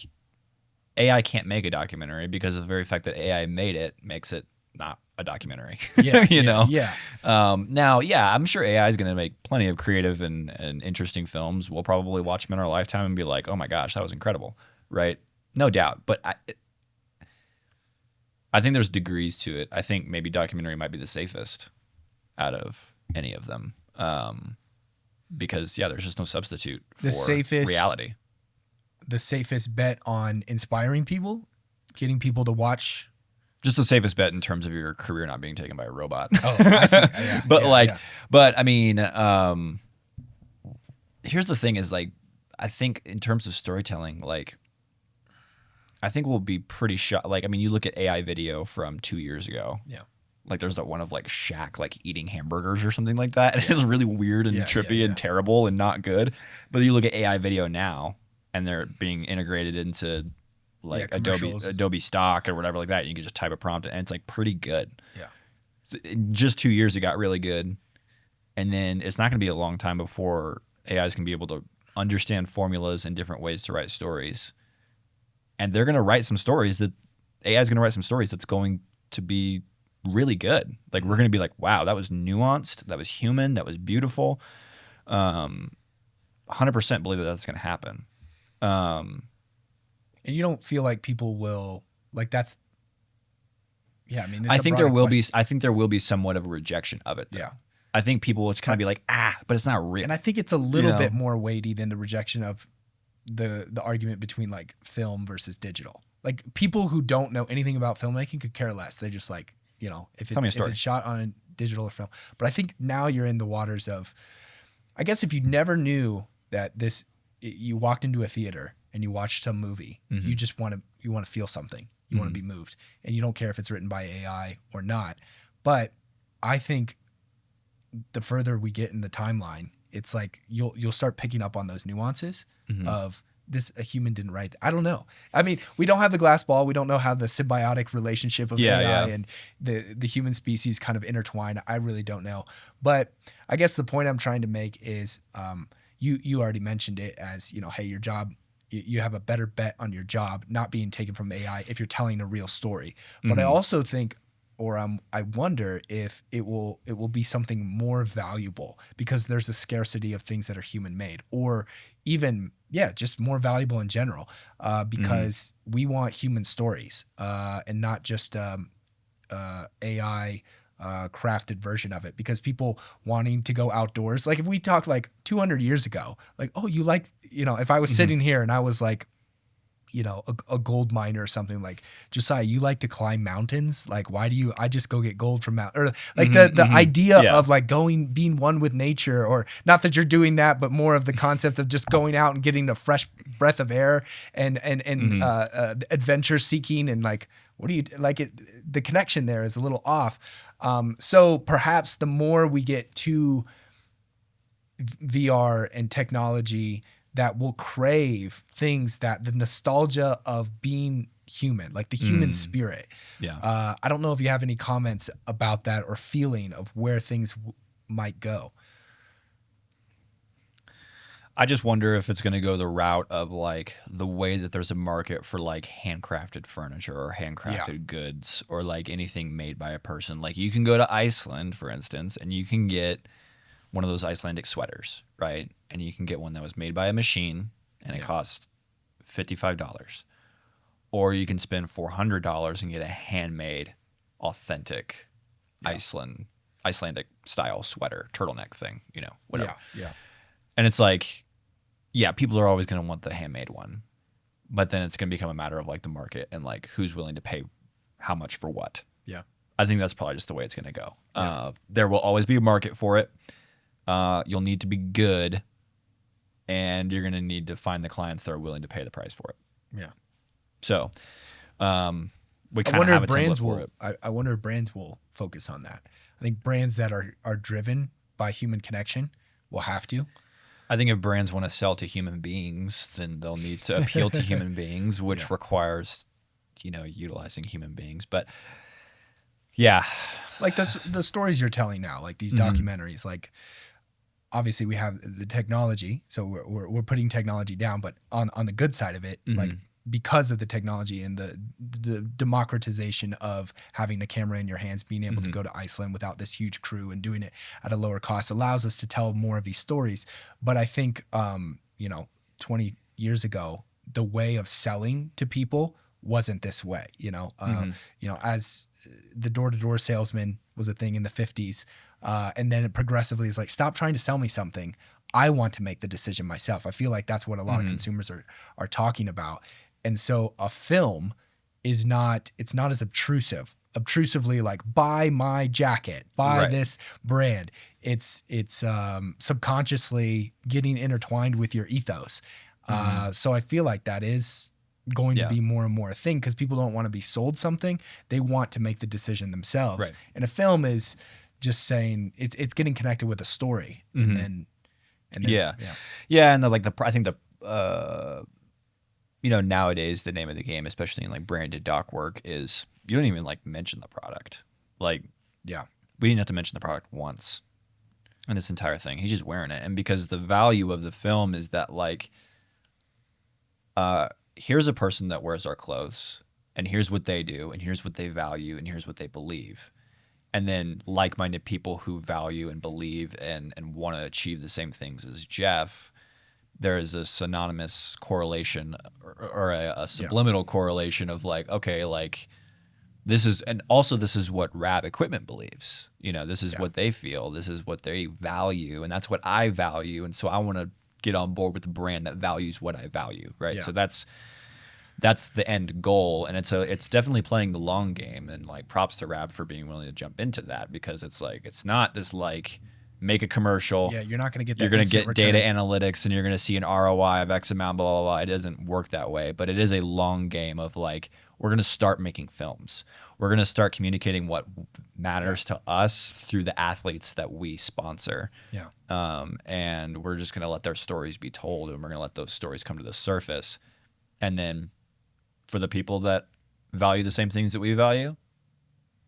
AI can't make a documentary because of the very fact that AI made it makes it not a documentary. Yeah. you know? Yeah. Now, yeah, I'm sure AI is going to make plenty of creative and interesting films. We'll probably watch them in our lifetime and be like, oh my gosh, that was incredible. Right? No doubt. But I think there's degrees to it. I think maybe documentary might be the safest out of any of them. Because, yeah, there's just no substitute for reality. The safest bet on inspiring people, getting people to watch just the safest bet in terms of your career not being taken by a robot. Oh, I see. Yeah, But yeah. but I mean, here's the thing: is like, I think in terms of storytelling, like, I think we'll be pretty shocked. Like, I mean, you look at AI video from 2 years ago. Yeah. Like, there's that one of like Shaq like eating hamburgers or something like that, and it's really weird and trippy and terrible and not good. But you look at AI video now, and they're being integrated into like Adobe stock or whatever like that. You can just type a prompt, and it's like pretty good. Yeah. So in just 2 years, it got really good, and then it's not going to be a long time before AI is going to be able to understand formulas and different ways to write stories. And they're going to write some stories that AI is going to write some stories that's going to be really good. Like, we're going to be like, wow, that was nuanced. That was human. That was beautiful. 100% believe that that's going to happen. And you don't feel like people will like that's. Yeah, I mean, I think there will be. I think there will be somewhat of a rejection of it, though. Yeah. I think people will just kind of be like, but it's not real. And I think it's a little bit more weighty than the rejection of the argument between like film versus digital. Like, people who don't know anything about filmmaking could care less. They just like, if it's shot on a digital or film. But I think now you're in the waters of, I guess if you never knew that you walked into a theater and you watched some movie, you just want to feel something. You want to be moved, and you don't care if it's written by AI or not. But I think the further we get in the timeline, it's like you'll start picking up on those nuances of this. A human didn't write. I don't know. I mean, we don't have the glass ball. We don't know how the symbiotic relationship of AI and the human species kind of intertwine. I really don't know. But I guess the point I'm trying to make is, you already mentioned it as, hey, your job. You have a better bet on your job not being taken from AI if you're telling a real story. But I also think, I wonder if it will be something more valuable because there's a scarcity of things that are human made, or even just more valuable in general, because we want human stories and not just AI crafted version of it. Because people wanting to go outdoors, like if we talked like 200 years ago, like, oh, you like, if I was sitting here and I was like, a gold miner or something, like, Josiah, you like to climb mountains? Like, why do I just go get gold from mountain? Or like the idea of like being one with nature, or not that you're doing that, but more of the concept of just going out and getting a fresh breath of air and adventure seeking, and like, what do you like it? The connection there is a little off. So perhaps the more we get to VR and technology, that will crave things that the nostalgia of being human, like the human spirit. Yeah. I don't know if you have any comments about that or feeling of where things might go. I just wonder if it's going to go the route of like the way that there's a market for like handcrafted furniture or handcrafted goods, or like anything made by a person. Like, you can go to Iceland, for instance, and you can get one of those Icelandic sweaters, right? And you can get one that was made by a machine and it costs $55. Or you can spend $400 and get a handmade, authentic Icelandic style sweater, turtleneck thing, whatever. Yeah. And it's like, people are always going to want the handmade one. But then it's going to become a matter of like the market and like who's willing to pay how much for what. Yeah. I think that's probably just the way it's going to go. Yeah. There will always be a market for it. You'll need to be good, and you're going to need to find the clients that are willing to pay the price for it. Yeah. So we kind of have a template for it. I wonder if brands will focus on that. I think brands that are driven by human connection will have to. I think if brands want to sell to human beings, then they'll need to appeal to human beings, which requires, utilizing human beings. But yeah, like the stories you're telling now, like these documentaries, like obviously we have the technology, so we're putting technology down, but on the good side of it, like because of the technology and the democratization of having a camera in your hands, being able to go to Iceland without this huge crew and doing it at a lower cost allows us to tell more of these stories. But I think 20 years ago, the way of selling to people wasn't this way, as the door-to-door salesman was a thing in the 50s. And then it progressively is like, stop trying to sell me something. I want to make the decision myself. I feel like that's what a lot of consumers are talking about. And so a film is not, it's not as obtrusively like buy my jacket, buy this brand. It's subconsciously getting intertwined with your ethos. So I feel like that is going to be more and more a thing because people don't want to be sold something. They want to make the decision themselves. Right. And a film is just saying it's getting connected with a story. And then And I think nowadays the name of the game, especially in like branded doc work, is you don't even like mention the product. Like, we didn't have to mention the product once in this entire thing. He's just wearing it, and because the value of the film is that like, here's a person that wears our clothes, and here's what they do, and here's what they value, and here's what they believe. And then like-minded people who value and believe and want to achieve the same things as Jeff, there is a synonymous correlation or a subliminal correlation of like, okay, like this is what Rab Equipment believes. You know, this is what they feel. This is what they value. And that's what I value. And so I want to get on board with the brand that values what I value. Right. Yeah. So that's the end goal. And it's definitely playing the long game, and like props to Rab for being willing to jump into that, because it's like, it's not this like make a commercial. Yeah. You're not going to get that. You're going to get return. Data analytics and you're going to see an ROI of X amount, blah, blah, blah. It doesn't work that way, but it is a long game of like, we're going to start making films. We're going to start communicating what matters to us through the athletes that we sponsor. Yeah. And we're just going to let their stories be told, and we're going to let those stories come to the surface. And then for the people that value the same things that we value,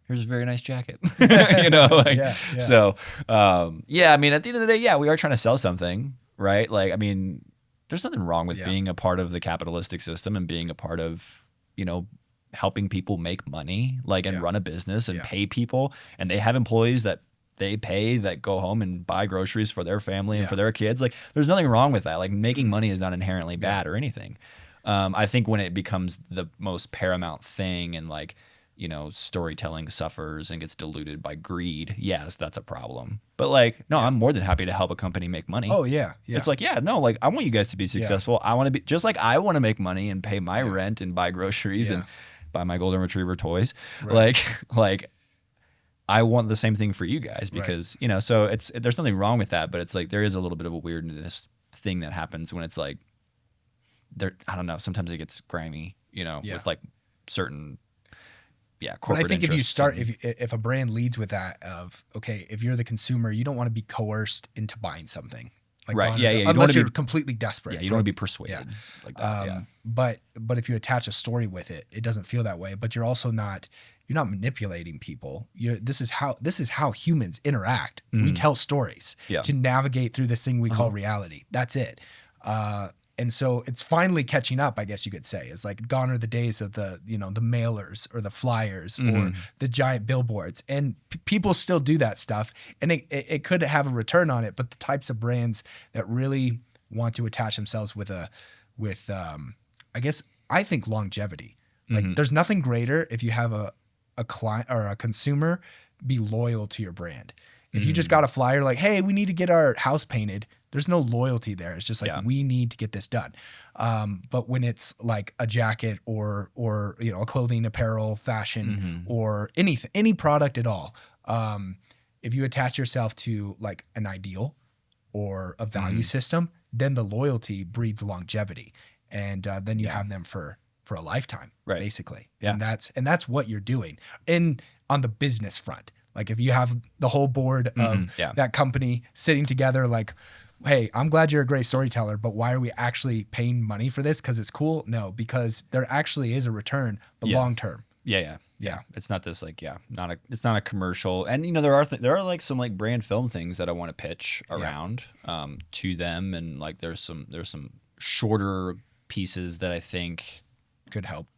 here's a very nice jacket. You know, like, so, I mean, at the end of the day, we are trying to sell something, right? Like, I mean, there's nothing wrong with being a part of the capitalistic system and being a part of, you know, helping people make money, like, and run a business and pay people. And they have employees that they pay that go home and buy groceries for their family and for their kids. Like, there's nothing wrong with that. Like, making money is not inherently bad or anything. I think when it becomes the most paramount thing and like, you know, storytelling suffers and gets diluted by greed, yes, that's a problem. But like, no, I'm more than happy to help a company make money. Oh yeah. It's like, like I want you guys to be successful. I want to be just like I want to make money and pay my rent and buy groceries and buy my golden retriever toys. Right. Like I want the same thing for you guys, because you know, so there's nothing wrong with that, but it's like there is a little bit of a weirdness thing that happens when it's like I don't know, sometimes it gets grimy, you know, with like certain corporate. But I think if you start, if a brand leads with that of, okay, if you're the consumer, you don't want to be coerced into buying something. Like unless you're completely desperate. Yeah, you don't want to be persuaded like that. But if you attach a story with it, it doesn't feel that way. But you're also not manipulating people. This is how humans interact. We tell stories to navigate through this thing we call reality. That's it. And so it's finally catching up, I guess you could say. It's like gone are the days of the mailers or the flyers or the giant billboards. And people still do that stuff. And it could have a return on it. But the types of brands that really want to attach themselves with I think longevity. Like there's nothing greater if you have a client or a consumer be loyal to your brand. If you just got a flyer like, hey, we need to get our house painted, there's no loyalty there. It's just like, we need to get this done. But when it's like a jacket or a clothing, apparel, fashion, or anything, any product at all, if you attach yourself to like an ideal or a value system, then the loyalty breeds longevity. And then you have them for a lifetime, basically. Yeah. And that's what you're doing. On the business front. Like if you have the whole board of that company sitting together like, hey, I'm glad you're a great storyteller, but why are we actually paying money for this? Because it's cool? No, because there actually is a return, but long term. Yeah. It's not this like, it's not a commercial. And you know, there are like some like brand film things that I want to pitch around to them. And like there's some shorter pieces that I think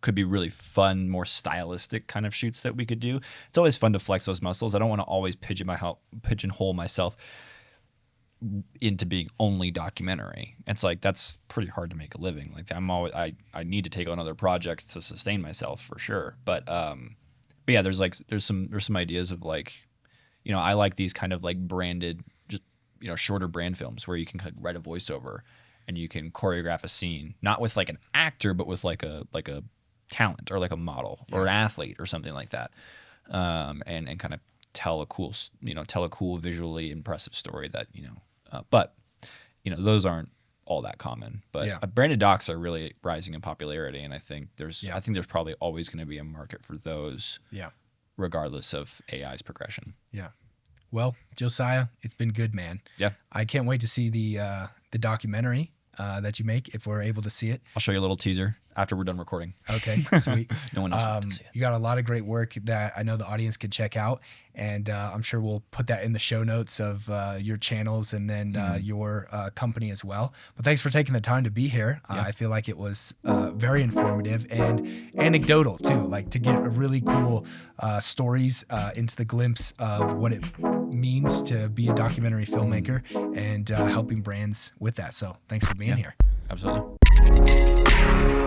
could be really fun, more stylistic kind of shoots that we could do. It's always fun to flex those muscles. I don't want to always pigeonhole myself into being only documentary. It's like that's pretty hard to make a living. Like I need to take on other projects to sustain myself for sure. But yeah, there's some ideas of like, you know, I like these kind of like branded, just, you know, shorter brand films where you can write a voiceover and you can choreograph a scene, not with like an actor, but with like a talent or like a model or an athlete or something like that, and kind of tell a cool visually impressive story that but those aren't all that common. But branded docs are really rising in popularity, and I think there's probably always going to be a market for those. Yeah. Regardless of AI's progression. Yeah. Well, Josiah, it's been good, man. Yeah. I can't wait to see the documentary that you make if we're able to see it. I'll show you a little teaser after we're done recording. Okay, sweet. No one else will see it. You got a lot of great work that I know the audience could check out, and I'm sure we'll put that in the show notes of your channels and then your company as well. But thanks for taking the time to be here. I feel like it was very informative and anecdotal too, like to get a really cool stories into the glimpse of what it means to be a documentary filmmaker and helping brands with that. So thanks for being here. Absolutely.